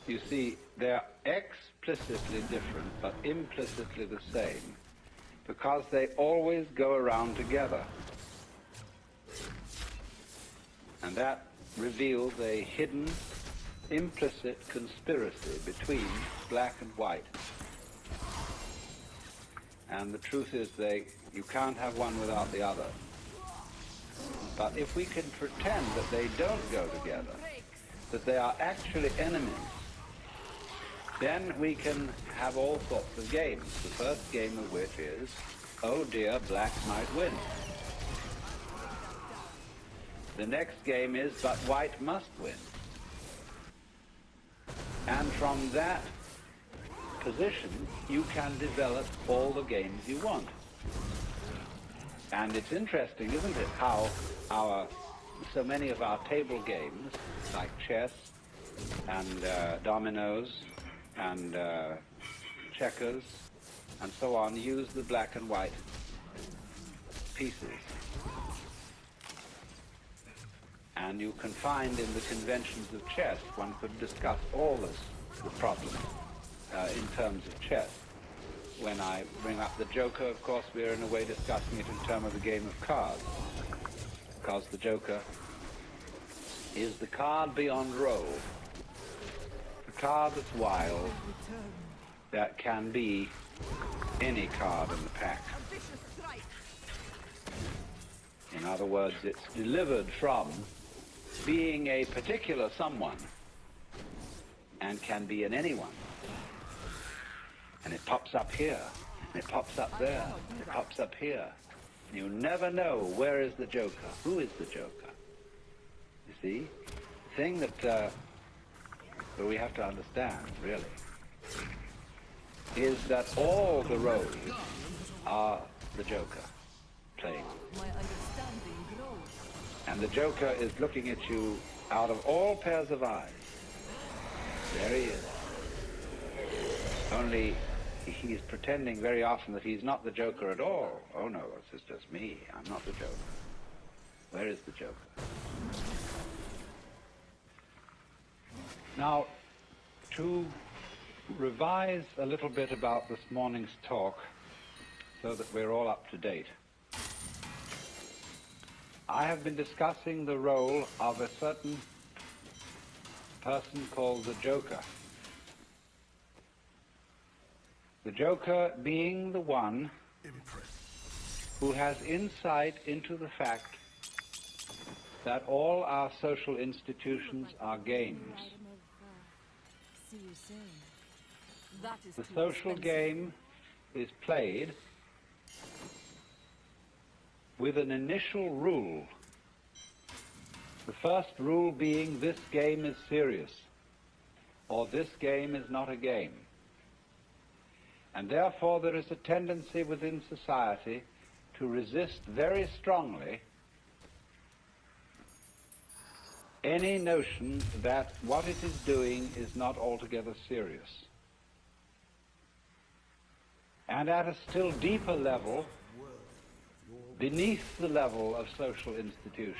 You see, they're explicitly different, but implicitly the same, because they always go around together. And that reveals a hidden, implicit conspiracy between black and white. And the truth is you can't have one without the other. But if we can pretend that they don't go together, that they are actually enemies, Then we can have all sorts of games. The first game of which is, oh dear, black might win. The next game is, but white must win. And from that position, you can develop all the games you want. And it's interesting, isn't it, how so many of our table games, like chess and dominoes and checkers and so on, use the black and white pieces. And you can find in the conventions of chess, one could discuss all the problems in terms of chess. When I bring up the Joker, of course, we're in a way discussing it in terms of the game of cards. Because the Joker is the card beyond roll. The card that's wild, that can be any card in the pack. In other words, it's delivered from being a particular someone and can be in anyone. And it pops up here, and it pops up there, it pops up here. You never know where is the Joker, who is the Joker. You see? The thing that we have to understand, really, is that all the roles are the Joker playing.
My understanding grows.
And the Joker is looking at you out of all pairs of eyes. There he is. Only he's pretending very often that he's not the Joker at all. Oh no, this is just me. I'm not the Joker. Where is the Joker? Now, to revise a little bit about this morning's talk so that we're all up to date, I have been discussing the role of a certain person called the Joker. The Joker being the one who has insight into the fact that all our social institutions are games.
See you soon.
That is
The
too
social
expensive.
game is played with an initial rule. The first rule being this game is serious, or this game is not a game. And therefore there is a tendency within society to resist very strongly any notion that what it is doing is not altogether serious. And at a still deeper level, beneath the level of social institutions,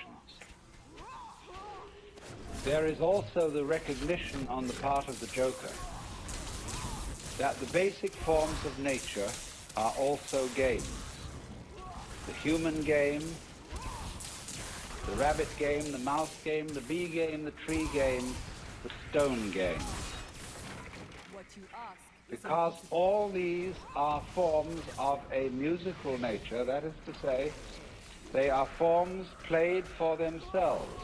there is also the recognition on the part of the Joker that the basic forms of nature are also games. The human game, the rabbit game, the mouse game, the bee game, the tree game, the stone game.
What you ask is
Because all these are forms of a musical nature, that is to say, they are forms played for themselves.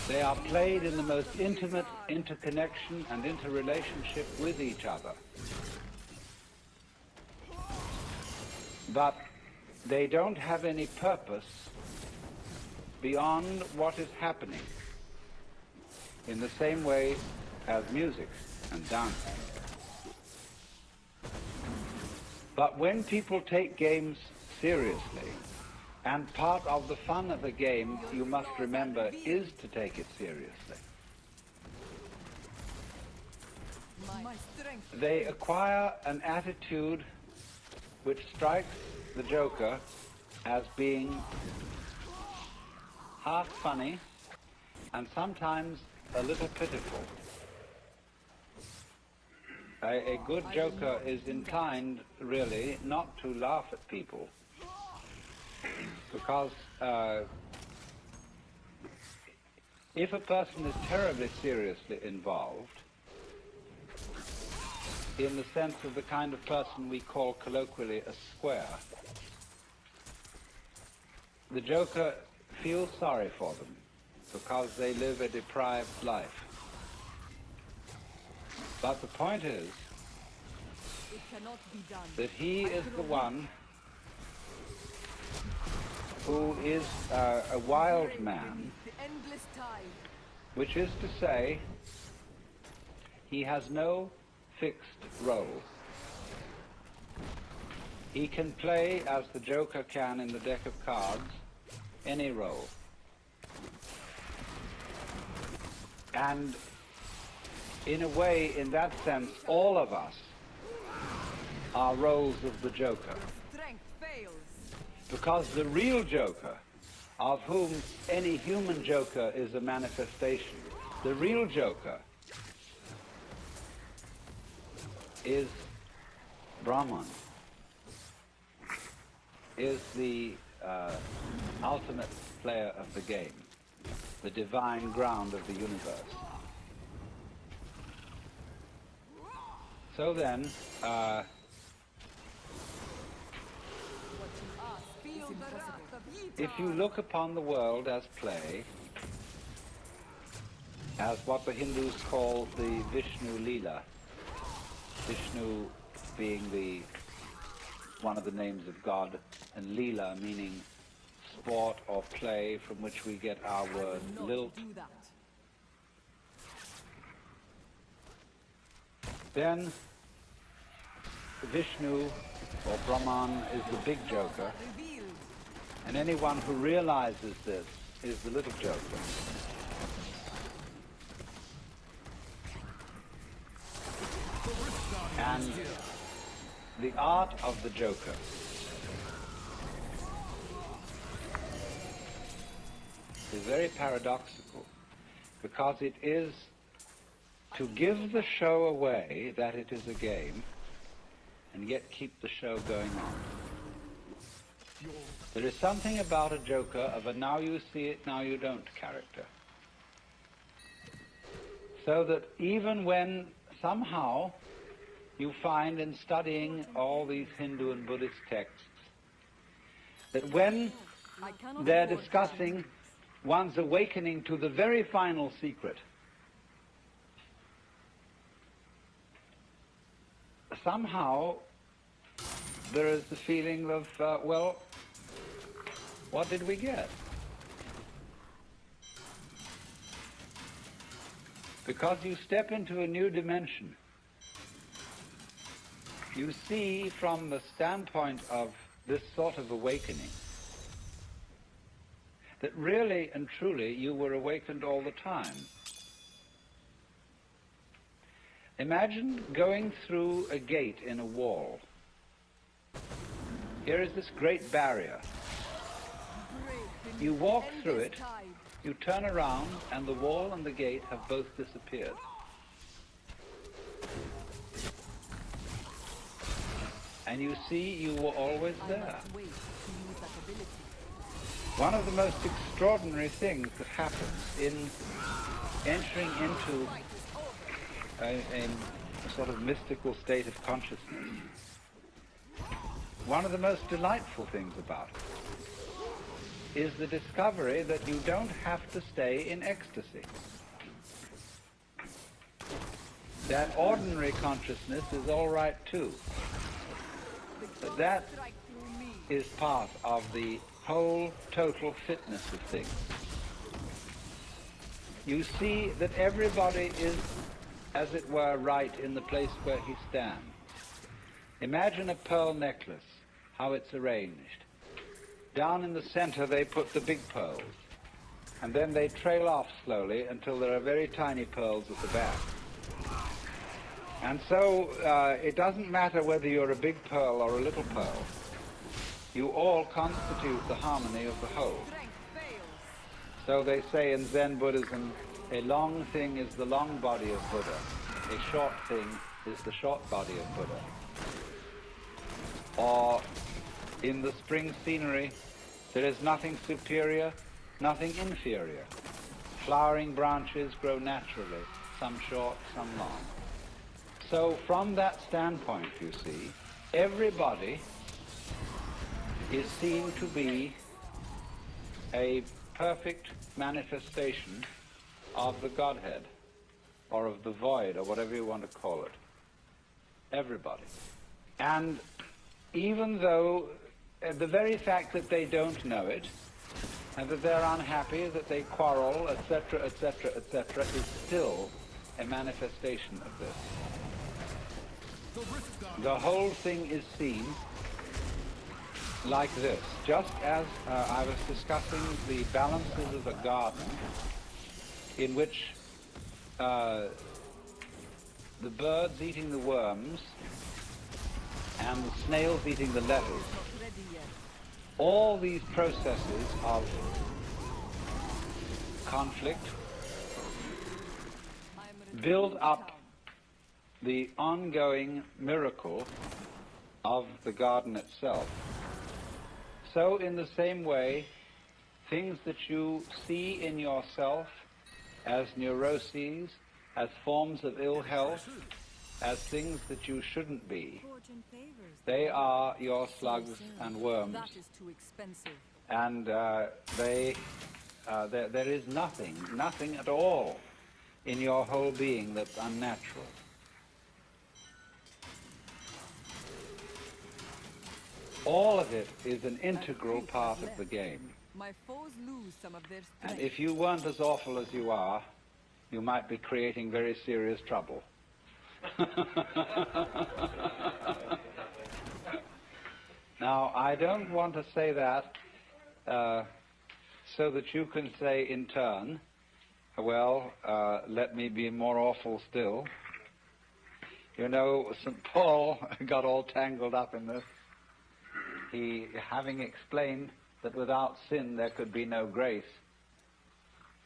They are played in the most intimate interconnection and interrelationship with each other. But they don't have any purpose beyond what is happening, in the same way as music and dancing. But when people take games seriously, and part of the fun of the game, you must remember, is to take it seriously,
my strength.
they acquire an attitude which strikes the Joker as being half funny and sometimes a little pitiful. A good Joker is inclined, really, not to laugh at people, because if a person is terribly seriously involved, in the sense of the kind of person we call colloquially a square, the Joker feels sorry for them because they live a deprived life. But the point is
It cannot be done.
that he
I
is
can
the
only
one who is a wild
brave
man,
beneath the endless tide.
which is to say, he has no fixed role. He can play, as the Joker can in the deck of cards, any role. And in a way, in that sense, all of us are roles of the Joker.
Strength fails.
Because the real Joker, of whom any human Joker is a manifestation, the real Joker is Brahman, is the ultimate player of the game, the divine ground of the universe. So then,
What you ask, feel the wrath of Yita.
if you look upon the world as play, as what the Hindus call the Vishnu Leela, Vishnu being one of the names of God, and Leela meaning sport or play, from which we get our word
Not
lilt,
do that.
then Vishnu or Brahman is the big Joker,
Revealed.
and anyone who realizes this is the little Joker. And the art of the Joker is very paradoxical, because it is to give the show away that it is a game and yet keep the show going on. There is something about a Joker of a now you see it, now you don't character. So that even when somehow you find in studying all these Hindu and Buddhist texts that when
I cannot
they're
afford
discussing one's awakening to the very final secret, somehow there is the feeling of, well, what did we get? Because you step into a new dimension. You see from the standpoint of this sort of awakening that really and truly you were awakened all the time. Imagine going through a gate in a wall. Here is this great barrier. You walk through it, you turn around, and the wall and the gate have both disappeared. And you see you were always there.
Wait to use that ability.
One of the most extraordinary things that happens in entering into a sort of mystical state of consciousness, one of the most delightful things about it is the discovery that you don't have to stay in ecstasy. That ordinary consciousness is all right too. But that
Strike through me.
is part of the whole total fitness of things. You see that everybody is, as it were, right in the place where he stands. Imagine a pearl necklace, how it's arranged. Down in the center they put the big pearls, and then they trail off slowly until there are very tiny pearls at the back. And so it doesn't matter whether you're a big pearl or a little pearl. You all constitute the harmony of the whole.
Strength fails.
So they say in Zen Buddhism, a long thing is the long body of Buddha. A short thing is the short body of Buddha. Or in the spring scenery, there is nothing superior, nothing inferior. Flowering branches grow naturally, some short, some long. So from that standpoint, you see, everybody is seen to be a perfect manifestation of the Godhead. or of the void, or whatever you want to call it. Everybody. And even though the very fact that they don't know it, and that they're unhappy, that they quarrel, etc., etc., etc., is still a manifestation of this. The whole thing is seen like this. Just as I was discussing the balances of the garden, in which the birds eating the worms and the snails eating the lettuce, all these processes of conflict build up the ongoing miracle of the garden itself. So in the same way, things that you see in yourself as neuroses, as forms of ill health, as things that you shouldn't be, they are your slugs and worms.
That is too expensive.
And there is nothing at all in your whole being that's unnatural. All of it is an integral part of the game.
My foes lose some of their
And
strength.
if you weren't as awful as you are, you might be creating very serious trouble. Now, I don't want to say that so that you can say in turn, well, let me be more awful still. You know, St. Paul got all tangled up in this. He, having explained that without sin there could be no grace,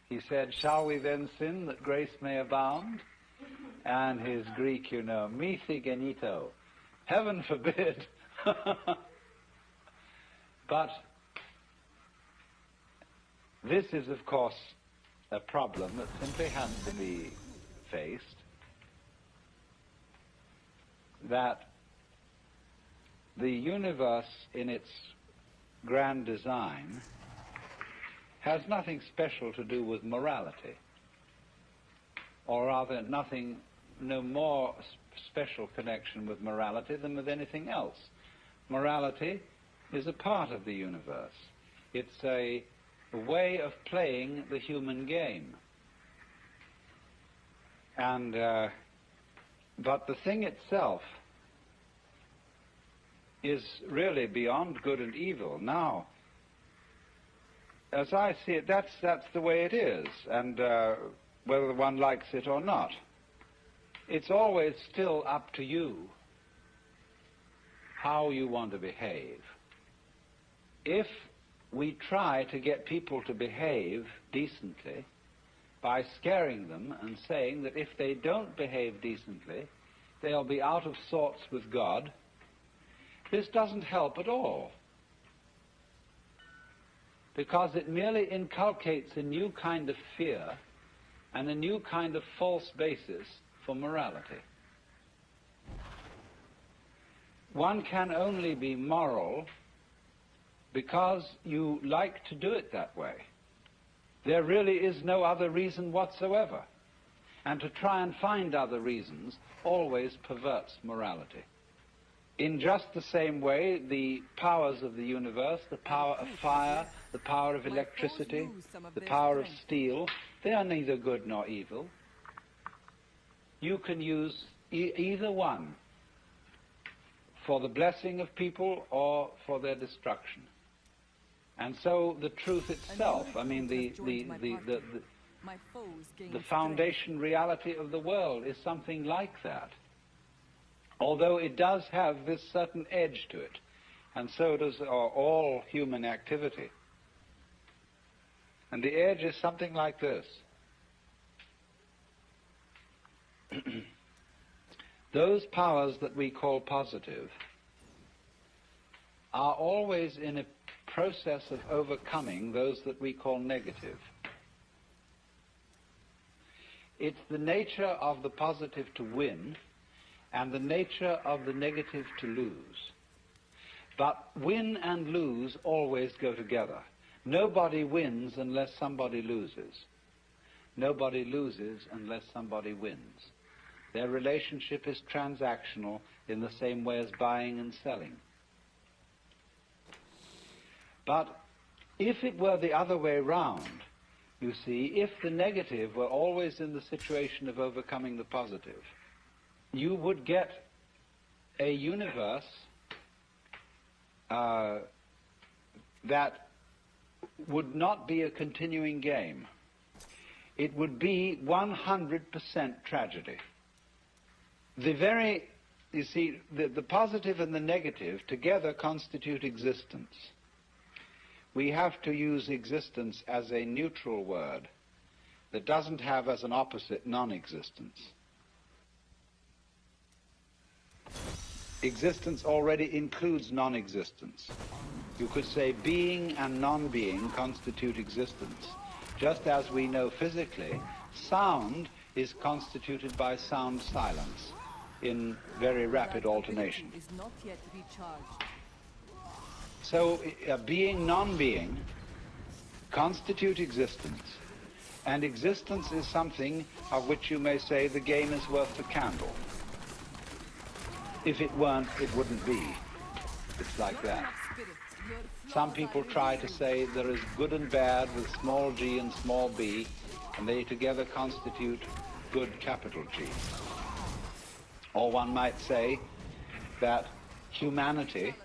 he said, shall we then sin that grace may abound? And his Greek, you know, mithi genito, heaven forbid. But this is, of course, a problem that simply has to be faced, that the universe in its grand design has nothing special to do with morality, or rather no more special connection with morality than with anything else. Morality is a part of the universe. It's a way of playing the human game. And but the thing itself is really beyond good and evil. Now, as I see it, that's the way it is, and whether one likes it or not, it's always still up to you how you want to behave. If we try to get people to behave decently by scaring them and saying that if they don't behave decently, they'll be out of sorts with God, this doesn't help at all, because it merely inculcates a new kind of fear and a new kind of false basis for morality. One can only be moral because you like to do it that way. There really is no other reason whatsoever. And to try and find other reasons always perverts morality. In just the same way, the powers of the universe, the power of fire, the power of electricity, the power of steel, they are neither good nor evil. You can use either one for the blessing of people or for their destruction. And so the truth itself, I mean, the foundation reality of the world is something like that. Although it does have this certain edge to it, and so does all human activity. And the edge is something like this. Those powers that we call positive are always in a process of overcoming those that we call negative. It's the nature of the positive to win and the nature of the negative to lose. But win and lose always go together. Nobody wins unless somebody loses. Nobody loses unless somebody wins. Their relationship is transactional in the same way as buying and selling. But if it were the other way round, you see, if the negative were always in the situation of overcoming the positive, you would get a universe that would not be a continuing game. It would be 100% tragedy. You see, the positive and the negative together constitute existence. We have to use existence as a neutral word that doesn't have as an opposite non-existence. Existence already includes non-existence. You could say being and non-being constitute existence. Just as we know physically, sound is constituted by sound silence in very rapid alternation.
Is not yet recharged.
So being, non-being constitute existence. And existence is something of which you may say the game is worth the candle. If it weren't, it wouldn't be. It's like that. Some people try to say there is good and bad with small g and small b, and they together constitute good capital G. Or one might say that humanity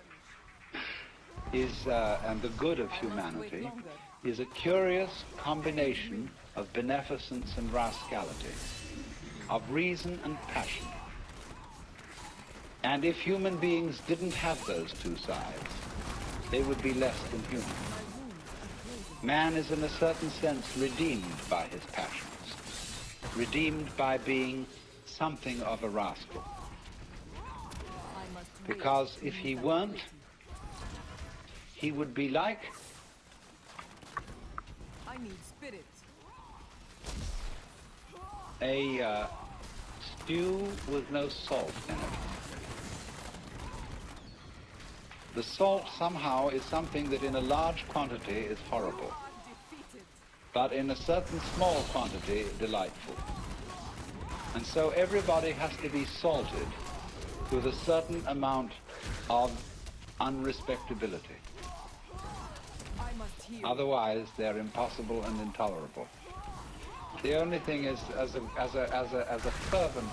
is, and the good of humanity, is a curious combination of beneficence and rascality, of reason and passion. And if human beings didn't have those two sides, they would be less than human. Man is in a certain sense redeemed by his passions, redeemed by being something of a rascal. Because if he weren't, he would be like
I need spirit.
a stew with no salt in it. The salt somehow is something that in a large quantity is horrible, but in a certain small quantity delightful. And so everybody has to be salted with a certain amount of unrespectability. Otherwise, they're impossible and intolerable. The only thing is, as a fervent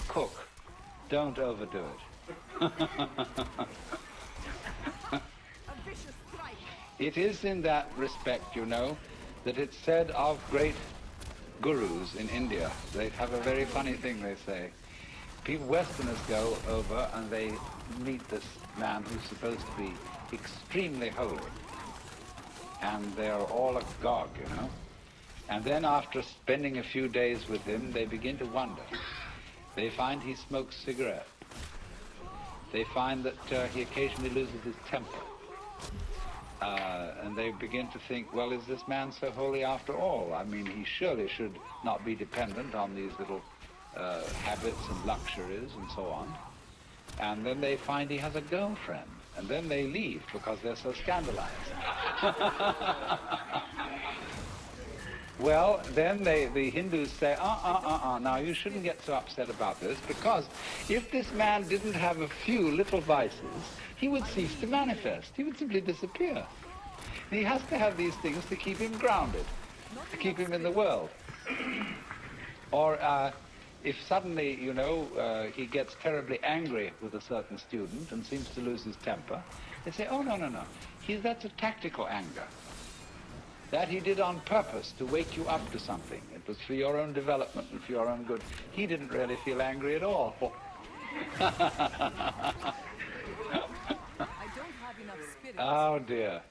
cook, don't overdo it. It is in that respect, you know, that it's said of great gurus in India. They have a very funny thing they say. People, Westerners go over and they meet this man who's supposed to be extremely holy. And they're all agog, you know. And then after spending a few days with him, they begin to wonder. They find he smokes cigarettes. They find that he occasionally loses his temper. And they begin to think, well, is this man so holy after all? I mean, he surely should not be dependent on these little habits and luxuries and so on. And then they find he has a girlfriend. And then they leave because they're so scandalized. Well, then the Hindus say, now you shouldn't get so upset about this, because if this man didn't have a few little vices, he would cease to manifest. He would simply disappear. He has to have these things to keep him grounded, to keep him in the world. Or if suddenly, you know, he gets terribly angry with a certain student and seems to lose his temper, they say, oh, no. That's a tactical anger. That he did on purpose to wake you up to something. It was for your own development and for your own good. He didn't really feel angry at all.
I don't have enough spirit.
Oh, dear.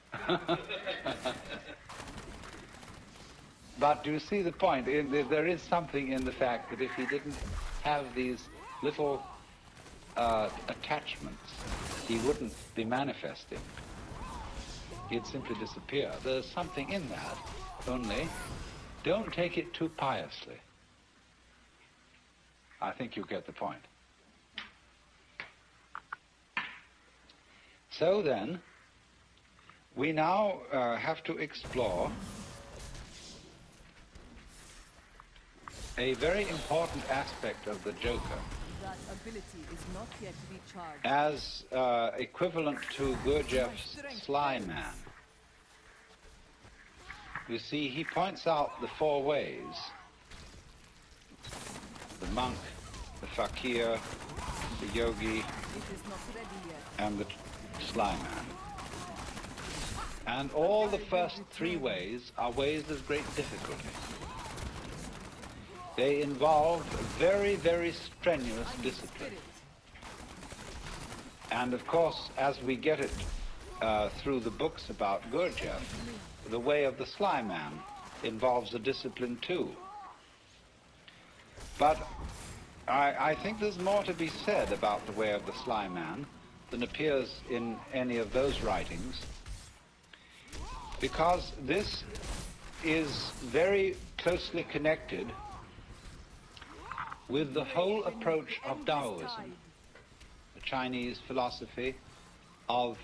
But do you see the point? There is something in the fact that if he didn't have these little attachments, he wouldn't be manifesting. He'd simply disappear. There's something in that, only don't take it too piously. I think you get the point. So then, we now have to explore a very important aspect of the Joker,
That ability is not yet recharged.
as equivalent to Gurdjieff's Sly Man. You see, he points out the four ways: the monk, the fakir, the yogi,
It is not ready yet.
and the Sly Man. And all the first three ways are ways of great difficulty. They involve very, very strenuous discipline.
Spirit.
And of course, as we get it through the books about Gurdjieff, the way of the Sly Man involves a discipline too. But I think there's more to be said about the way of the Sly Man than appears in any of those writings, because this is very closely connected with the whole approach of Taoism, the Chinese philosophy of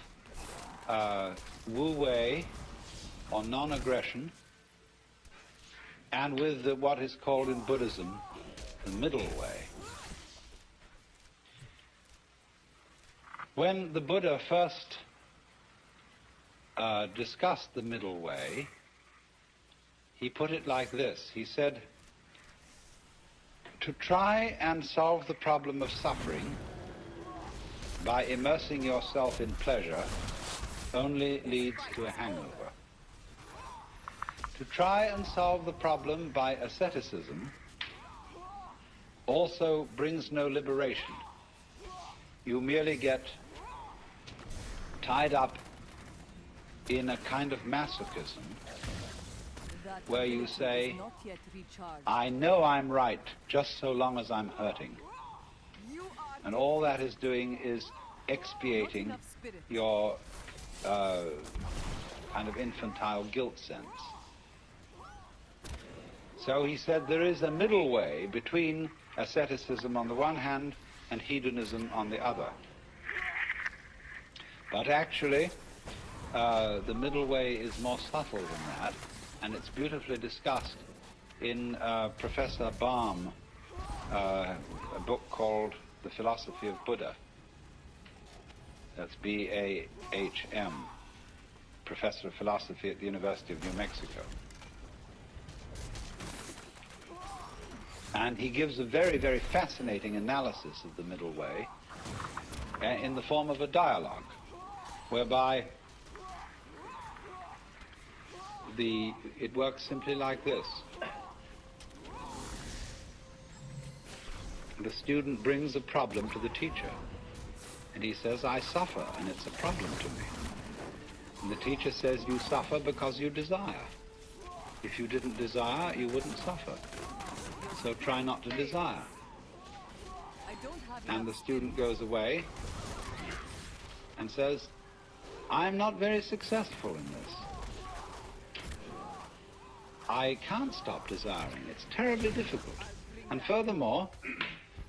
Wu Wei, or non-aggression, and with what is called in Buddhism the middle way. When the Buddha first discussed the middle way, he put it like this. He said, to try and solve the problem of suffering by immersing yourself in pleasure only leads to a hangover. To try and solve the problem by asceticism also brings no liberation. You merely get tied up in a kind of masochism
That
where you
ability
say,
is not yet recharged.
I know I'm right just so long as I'm hurting.
You are
And all that is doing is expiating
enough spirit.
your kind of infantile guilt sense. So he said there is a middle way between asceticism on the one hand and hedonism on the other. But actually, the middle way is more subtle than that, and it's beautifully discussed in Professor Baum, a book called The Philosophy of Buddha. That's B-A-H-M, Professor of Philosophy at the University of New Mexico. And he gives a very, very fascinating analysis of the middle way in the form of a dialogue, whereby it works simply like this. The student brings a problem to the teacher, and he says, I suffer, and it's a problem to me. And the teacher says, you suffer because you desire. If you didn't desire, you wouldn't suffer. So try not to desire.
I don't have
And the
enough
student goes away and says, I'm not very successful in this. I can't stop desiring. It's terribly difficult. And furthermore,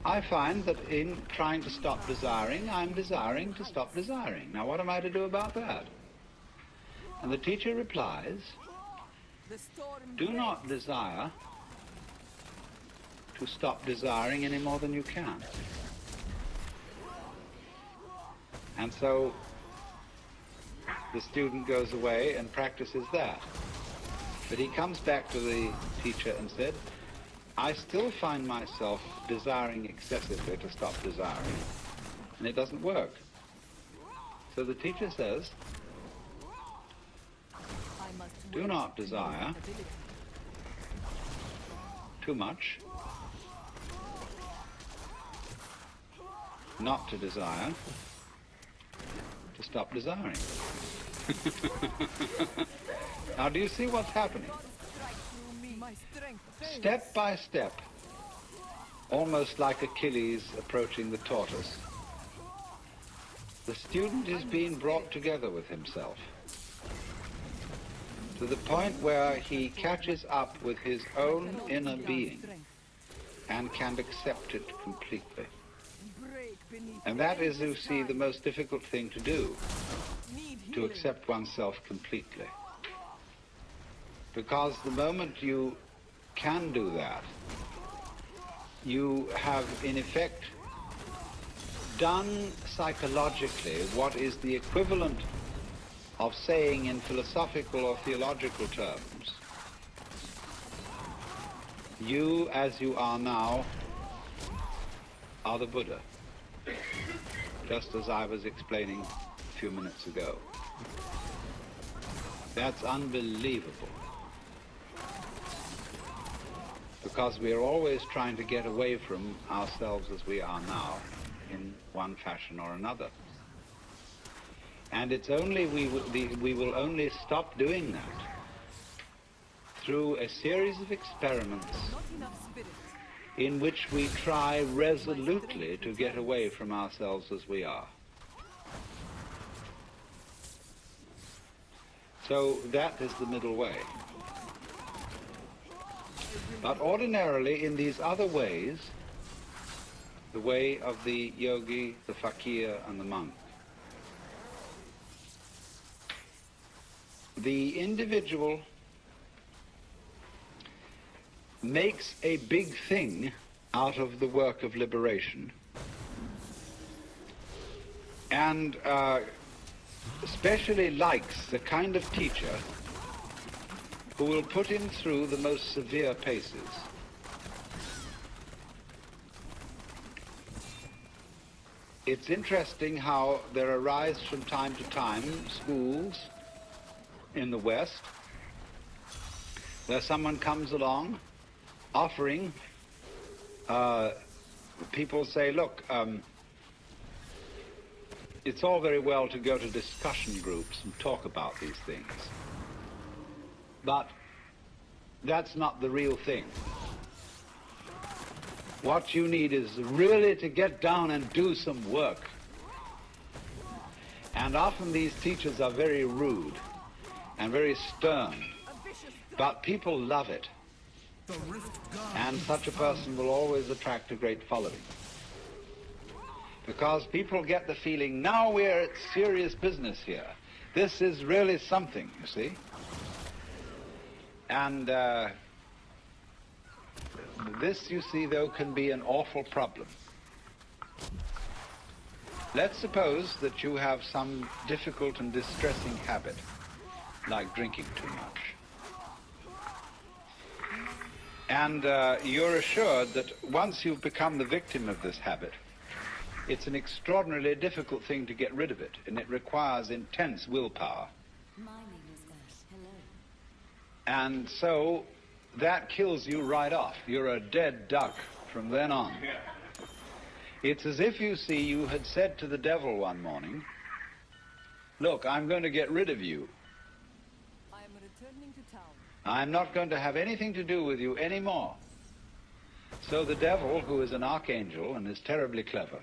I find that in trying to stop desiring, I'm desiring to stop desiring. Now, what am I to do about that? And the teacher replies,
the storm.
do not desire to stop desiring any more than you can. And so the student goes away and practices that. But he comes back to the teacher and said, I still find myself desiring excessively to stop desiring, and it doesn't work. So the teacher says,
I must
do
wait
not
to use
desire
that ability.
too much, not to desire, to stop desiring. Now, do you see what's happening?
Strike through me. My strength fails.
Step by step, almost like Achilles approaching the tortoise, the student is being brought together with himself to the point where he catches up with his own inner being and can accept it completely.
Break beneath
And that is, you
endless
see, the
time.
most difficult thing to do,
Need
to
healing.
accept oneself completely. Because the moment you can do that, you have in effect done psychologically what is the equivalent of saying in philosophical or theological terms, you as you are now are the Buddha, just as I was explaining a few minutes ago. That's unbelievable, because we are always trying to get away from ourselves as we are now in one fashion or another. And it's only we will only stop doing that through a series of experiments
Not enough spirit.
in which we try resolutely to get away from ourselves as we are. So that is the middle way. But ordinarily, in these other ways, the way of the yogi, the fakir, and the monk, the individual makes a big thing out of the work of liberation, and especially likes the kind of teacher who will put him through the most severe paces. It's interesting how there arise from time to time schools in the West where someone comes along offering, people say, look, it's all very well to go to discussion groups and talk about these things, but that's not the real thing. What you need is really to get down and do some work. And often these teachers are very rude and very stern, but people love it.
The Rift God
And such a person will always attract a great following. Because people get the feeling, now we're at serious business here. This is really something, you see. And this, you see, though, can be an awful problem. Let's suppose that you have some difficult and distressing habit, like drinking too much. And you're assured that once you've become the victim of this habit, it's an extraordinarily difficult thing to get rid of it, and it requires intense willpower.
My name is Ash. Hello.
And so that kills you right off. You're a dead duck from then on. It's as if, you see, you had said to the devil one morning, look, I'm going to get rid of you.
I am returning to town.
I'm not going to have anything to do with you anymore. So the devil, who is an archangel and is terribly clever,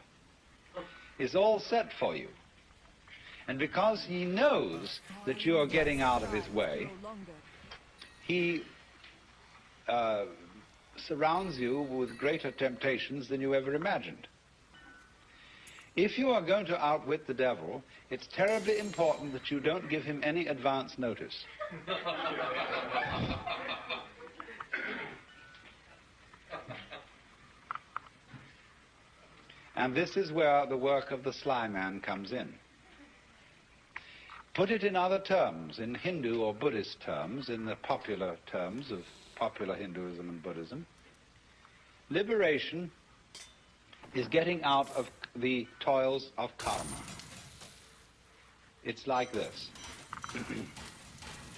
is all set for you. And because he knows that you are getting out of his way,
No longer.
he surrounds you with greater temptations than you ever imagined. If you are going to outwit the devil, it's terribly important that you don't give him any advance notice. And this is where the work of the sly man comes in. Put it in other terms, in Hindu or Buddhist terms, in the popular terms of popular Hinduism and Buddhism. Liberation is getting out of the toils of karma. It's like this.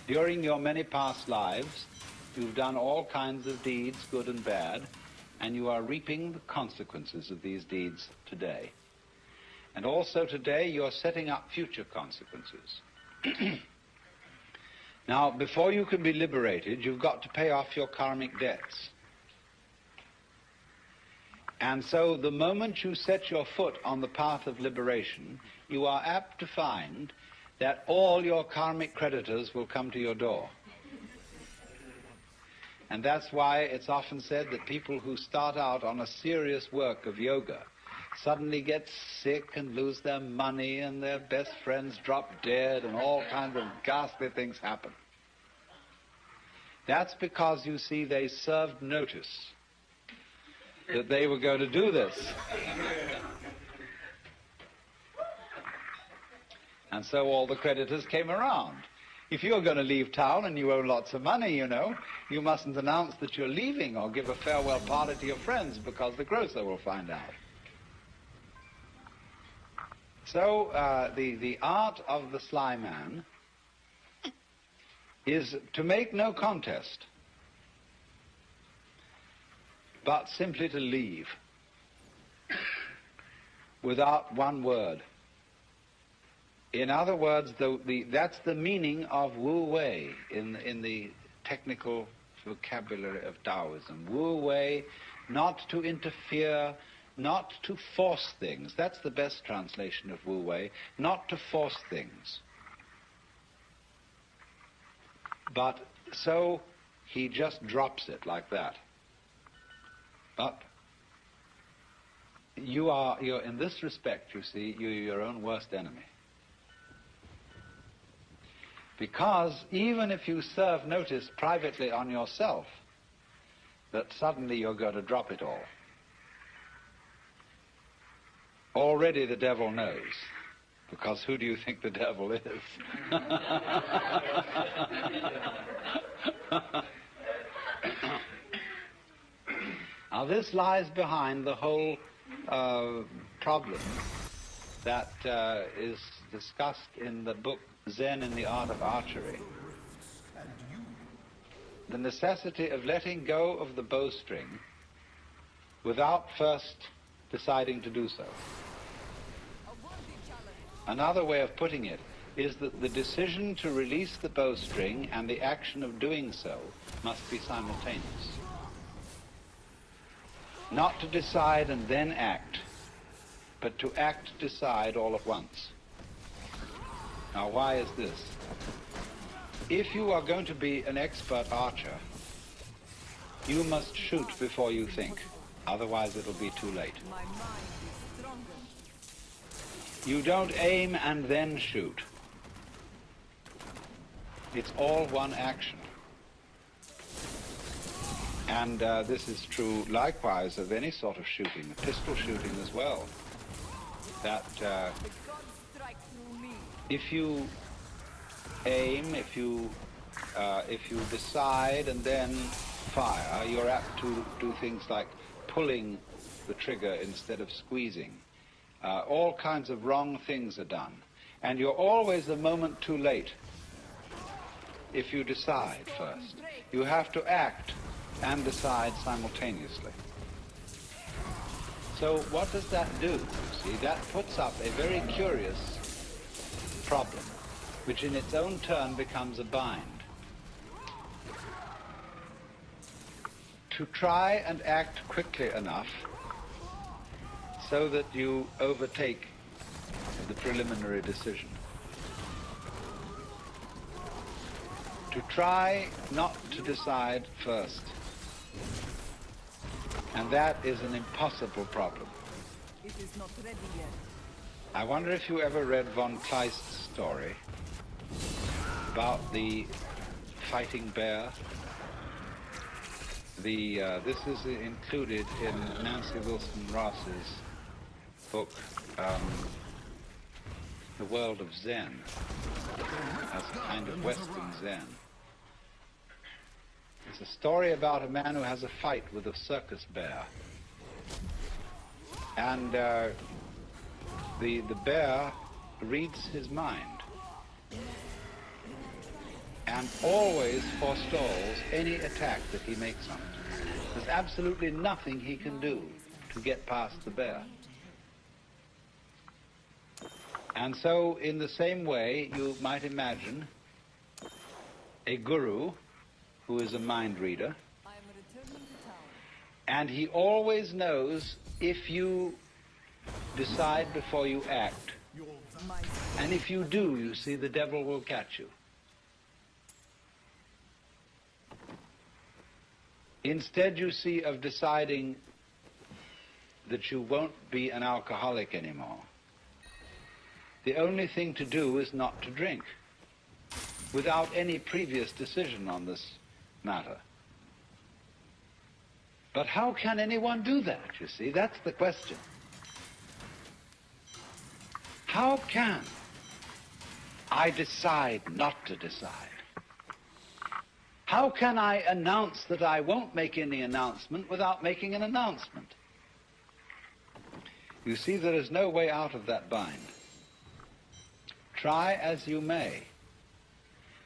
During your many past lives, you've done all kinds of deeds, good and bad, and you are reaping the consequences of these deeds today. And also today, you're setting up future consequences. Now, before you can be liberated, you've got to pay off your karmic debts. And so the moment you set your foot on the path of liberation, you are apt to find that all your karmic creditors will come to your door. And that's why it's often said that people who start out on a serious work of yoga suddenly get sick and lose their money, and their best friends drop dead, and all kinds of ghastly things happen. That's because, you see, they served notice that they were going to do this. And so all the creditors came around. If you're going to leave town and you owe lots of money, you know, you mustn't announce that you're leaving or give a farewell party to your friends because the grocer will find out. So the art of the sly man is to make no contest, but simply to leave without one word. In other words, that's the meaning of Wu Wei in the technical vocabulary of Taoism. Wu Wei, not to interfere, not to force things. That's the best translation of Wu Wei, not to force things. But so he just drops it like that. But you're in this respect, you see, you're your own worst enemy. Because even if you serve notice privately on yourself that suddenly you're going to drop it all, already the devil knows. Because who do you think the devil is? Now this lies behind the whole problem that is discussed in the book Zen in the Art of Archery. The necessity of letting go of the bowstring without first deciding to do so. Another way of putting it is that the decision to release the bowstring and the action of doing so must be simultaneous. Not to decide and then act, but to act, decide all at once. Now, why is this? If you are going to be an expert archer, you must shoot before you think. Otherwise, it'll be too late.
My mind is stronger.
You don't aim and then shoot. It's all one action. And this is true likewise of any sort of shooting, pistol shooting as well. That
The gods strike through me.
if you aim, if you decide and then fire, you're apt to do things like pulling the trigger instead of squeezing. All kinds of wrong things are done. And you're always a moment too late if you decide first. You have to act and decide simultaneously. So what does that do? You see, that puts up a very curious problem, which in its own turn becomes a bind. To try and act quickly enough so that you overtake the preliminary decision. To try not to decide first. And that is an impossible problem.
It is not ready yet.
I wonder if you ever read von Kleist's story about the fighting bear. This is included in Nancy Wilson Ross's book, The World of Zen, as a kind of Western Zen. It's a story about a man who has a fight with a circus bear. And the bear reads his mind and always forestalls any attack that he makes on it. There's absolutely nothing he can do to get past the bear. And so, in the same way, you might imagine a guru who is a mind reader,
I am returning to town.
and he always knows if you decide before you act.
My
And if you do, you see, the devil will catch you. Instead, you see, of deciding that you won't be an alcoholic anymore, the only thing to do is not to drink, without any previous decision on this matter. But how can anyone do that, you see? That's the question. How can I decide not to decide? How can I announce that I won't make any announcement without making an announcement? You see, there is no way out of that bind. Try as you may.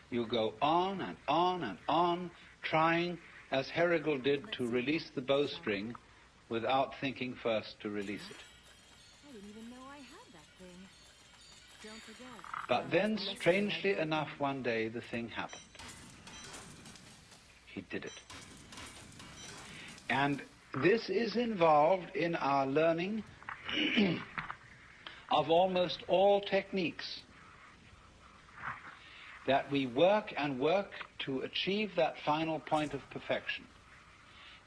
You go on and on and on, trying, as Herrigal did, to release the bowstring without thinking first to release it.
I didn't even know I had that thing. Don't forget.
But then, strangely enough, one day the thing happened. He did it. And this is involved in our learning of almost all techniques. That we work and work to achieve that final point of perfection.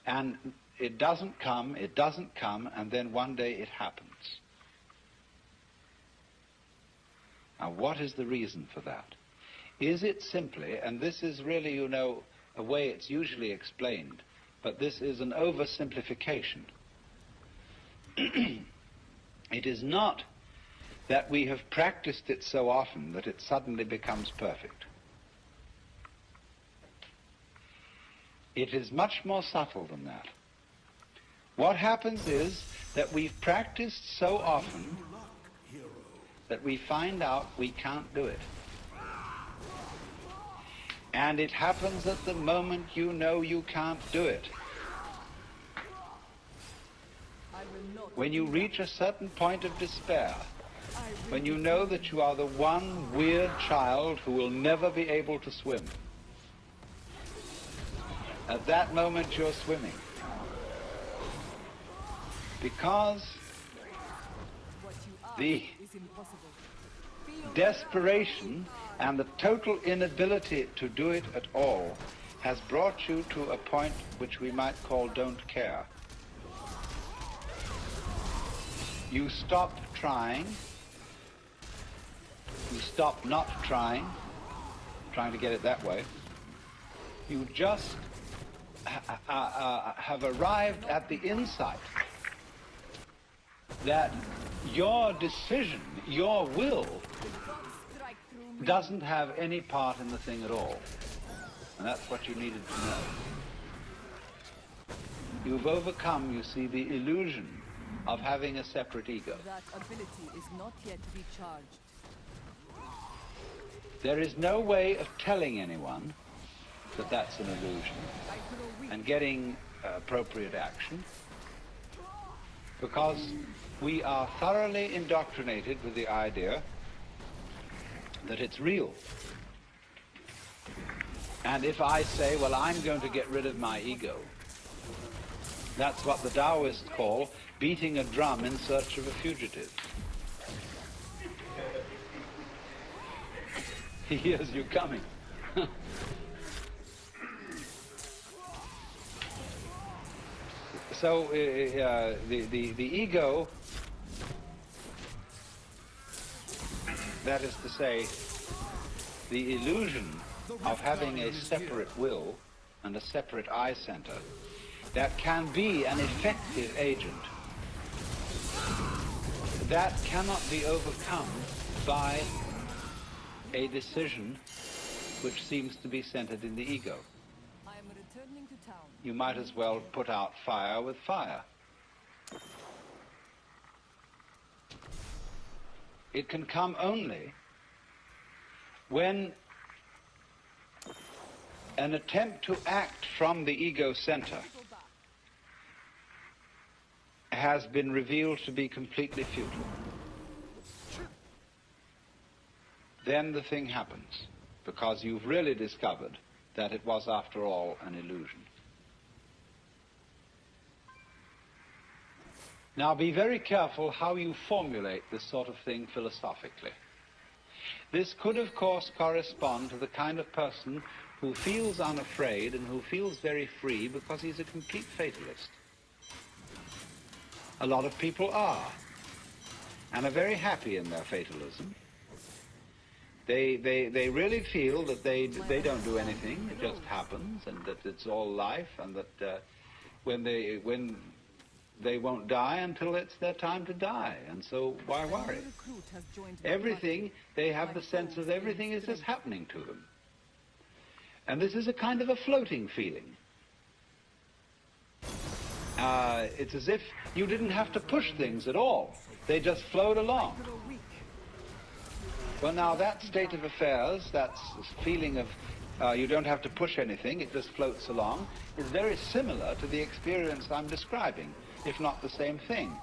And it doesn't come, and then one day it happens. Now, what is the reason for that? Is it simply, and this is really, you know, a way it's usually explained, but this is an oversimplification. It is not that we have practiced it so often that it suddenly becomes perfect. It is much more subtle than that. What happens is that we've practiced so often that we find out we can't do it. And it happens at the moment you know you can't do it. When you reach a certain point of despair, when you know that you are the one weird child who will never be able to swim. At that moment you're swimming. Because the desperation and the total inability to do it at all has brought you to a point which we might call don't care. You stop trying. You stop not trying to get it that way. You just have arrived at the insight that your decision, your will, doesn't have any part in the thing at all. And that's what you needed to know. You've overcome, you see, the illusion of having a separate ego.
That ability is not yet recharged.
There is no way of telling anyone that that's an illusion and getting appropriate action, because we are thoroughly indoctrinated with the idea that it's real. And if I say, well, I'm going to get rid of my ego, that's what the Taoists call beating a drum in search of a fugitive. He hears you coming. So the ego, that is to say, the illusion of having a separate will and a separate eye center, that can be an effective agent, that cannot be overcome by a decision which seems to be centered in the ego.
I am returning to town.
You might as well put out fire with fire. It can come only when an attempt to act from the ego center has been revealed to be completely futile. Then the thing happens, because you've really discovered that it was, after all, an illusion. Now, be very careful how you formulate this sort of thing philosophically. This could, of course, correspond to the kind of person who feels unafraid and who feels very free because he's a complete fatalist. A lot of people are, and are very happy in their fatalism. They really feel that they don't do anything, it just happens, and that it's all life, and that when they won't die until it's their time to die, and so why worry?
Recruit has joined the
Everything,
party.
they have the sense of everything is just happening to them. And this is a kind of a floating feeling. It's as if you didn't have to push things at all. They just flowed along. Well, now that state of affairs, that feeling of you don't have to push anything, it just floats along, is very similar to the experience I'm describing, if not the same thing.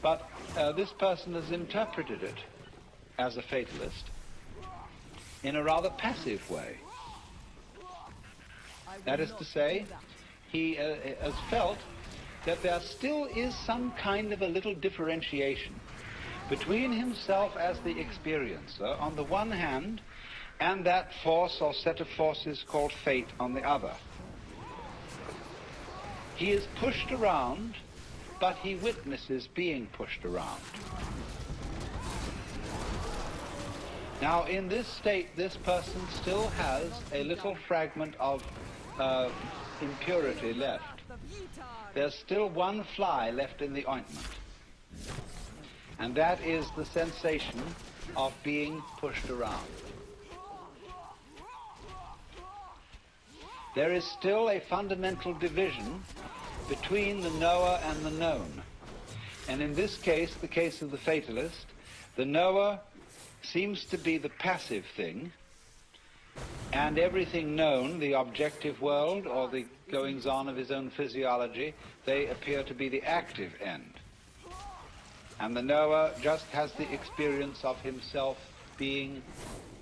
But this person has interpreted it as a fatalist in a rather passive way. That is to say, he has felt that there still is some kind of a little differentiation between himself as the experiencer on the one hand and that force or set of forces called fate on the other. He is pushed around, but he witnesses being pushed around. Now, in this state, this person still has a little fragment of impurity left. There's still one fly left in the ointment. And that is the sensation of being pushed around. There is still a fundamental division between the knower and the known. And in this case, the case of the fatalist, the knower seems to be the passive thing, and everything known, the objective world or the goings-on of his own physiology, they appear to be the active end. And the knower just has the experience of himself being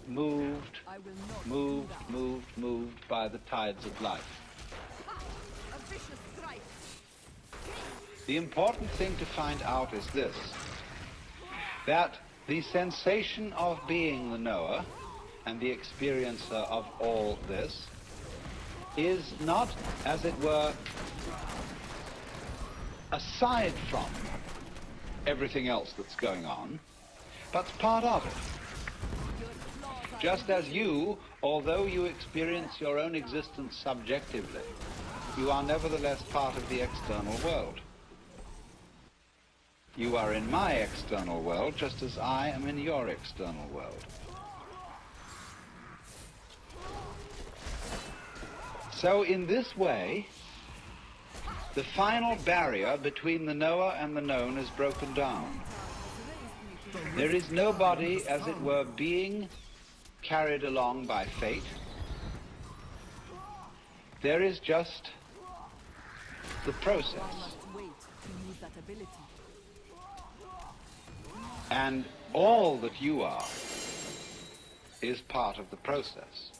moved by the tides of life. The important thing to find out is this, that the sensation of being the knower and the experiencer of all this is not, as it were, aside from everything else that's going on, but part of it. Just as you, although you experience your own existence subjectively, you are nevertheless part of the external world. You are in my external world just as I am in your external world. So in this way, the final barrier between the knower and the known is broken down. There is nobody, as it were, being carried along by fate. There is just the process. And all that you are is part of the process.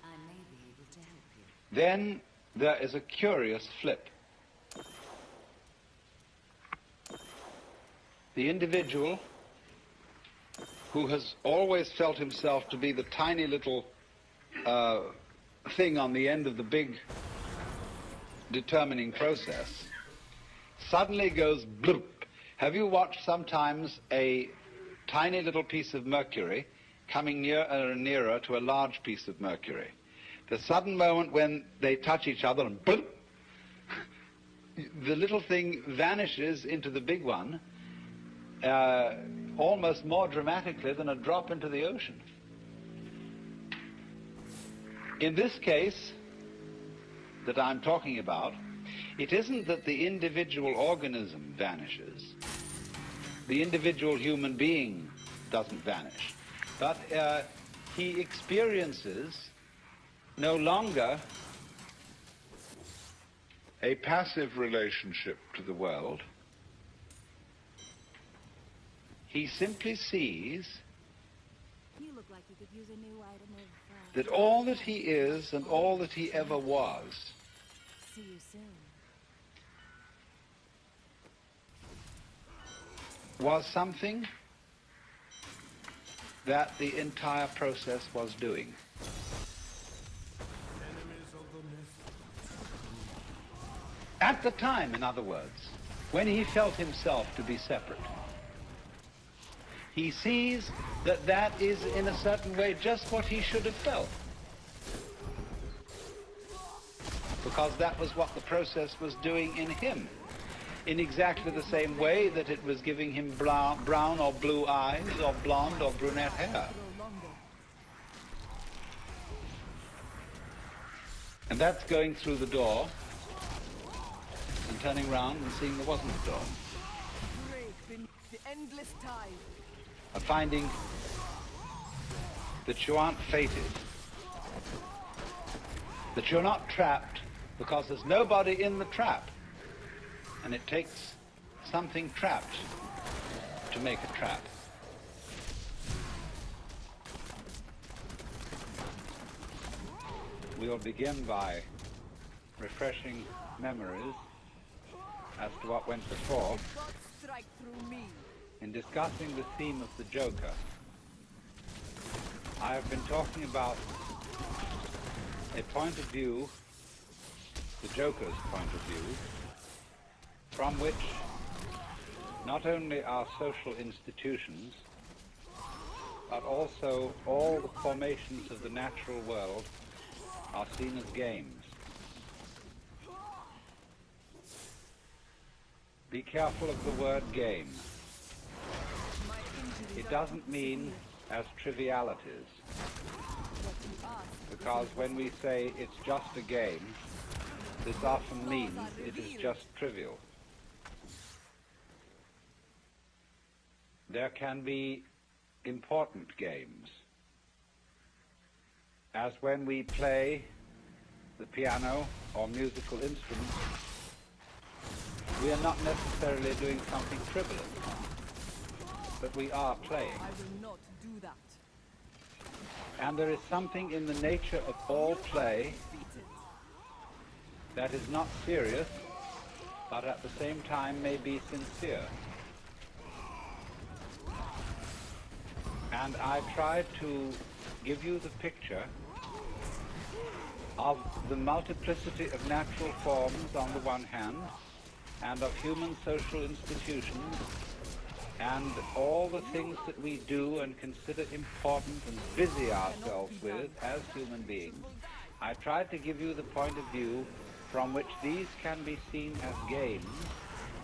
I may be able to help you.
Then there is a curious flip. The individual who has always felt himself to be the tiny little thing on the end of the big determining process suddenly goes bloop. Have you watched sometimes a tiny little piece of mercury coming nearer and nearer to a large piece of mercury? The sudden moment when they touch each other and bloop, the little thing vanishes into the big one almost more dramatically than a drop into the ocean. In this case that I'm talking about, it isn't that the individual organism vanishes. The individual human being doesn't vanish. But he experiences no longer a passive relationship to the world. He simply sees
You look like you could use a new item of...
that all that he is and all that he ever was
See you soon.
was something that the entire process was doing. At the time, in other words, when he felt himself to be separate, he sees that that is, in a certain way, just what he should have felt. because that was what the process was doing in him, in exactly the same way that it was giving him brown or blue eyes or blonde or brunette hair.
Grow longer.
And that's going through the door and turning round and seeing there wasn't a door.
Break beneath the endless tide.
Of finding that you aren't fated, that you're not trapped because there's nobody in the trap, and it takes something trapped to make a trap. We'll begin by refreshing memories as to what went before.
God strike through me.
In discussing the theme of the Joker, I have been talking about a point of view, the Joker's point of view, from which not only our social institutions, but also all the formations of the natural world are seen as games. Be careful of the word game.
My injuries
It
are
doesn't mean as trivialities,
what you ask.
because when we say it's just a game, this often means it is just trivial. There can be important games, as when we play the piano or musical instruments. We are not necessarily doing something frivolous, but we are playing.
I will not do that.
And there is something in the nature of all play
Defeated.
that is not serious, but at the same time may be sincere. And I tried to give you the picture of the multiplicity of natural forms on the one hand, and of human social institutions, and all the things that we do and consider important and busy ourselves with as human beings. I tried to give you the point of view from which these can be seen as games,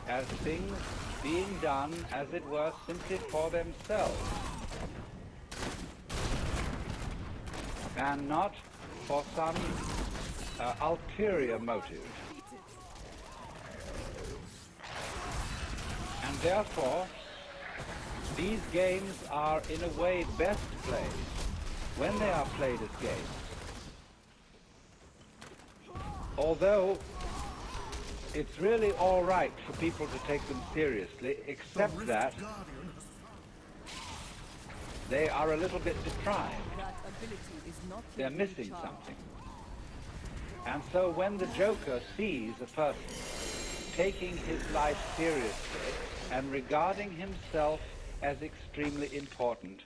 as things being done, as it were, simply for themselves, and not for some ulterior motive. And therefore, these games are in a way best played when they are played as games. Although it's really all right for people to take them seriously, except that they are a little bit deprived.
That ability is not
They're
yet
missing
recharged.
something. And so when the Joker sees a person taking his life seriously and regarding himself as extremely important,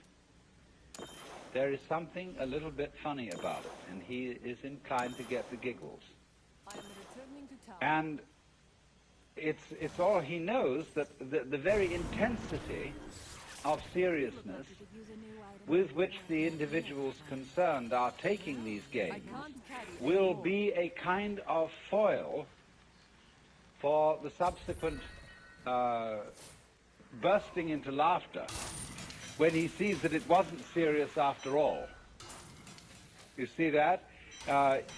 there is something a little bit funny about it, and he is inclined to get the giggles.
I am returning to town.
And it's all he knows, that the very intensity of seriousness with which the individuals concerned are taking these games will be a kind of foil for the subsequent bursting into laughter when he sees that it wasn't serious after all. You see that?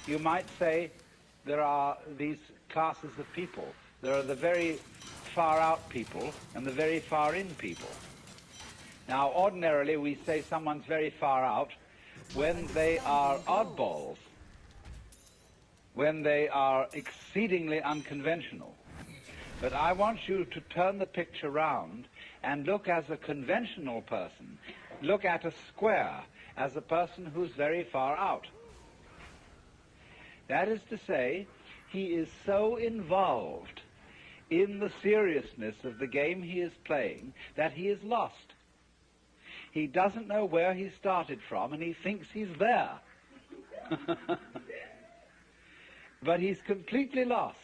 You might say there are these classes of people. There are the very far out people and the very far in people. Now, ordinarily, we say someone's very far out when they are oddballs, when they are exceedingly unconventional. But I want you to turn the picture round and look as a conventional person. Look at a square as a person who's very far out. That is to say, he is so involved in the seriousness of the game he is playing that he is lost. He doesn't know where he started from, and he thinks he's there. But he's completely lost.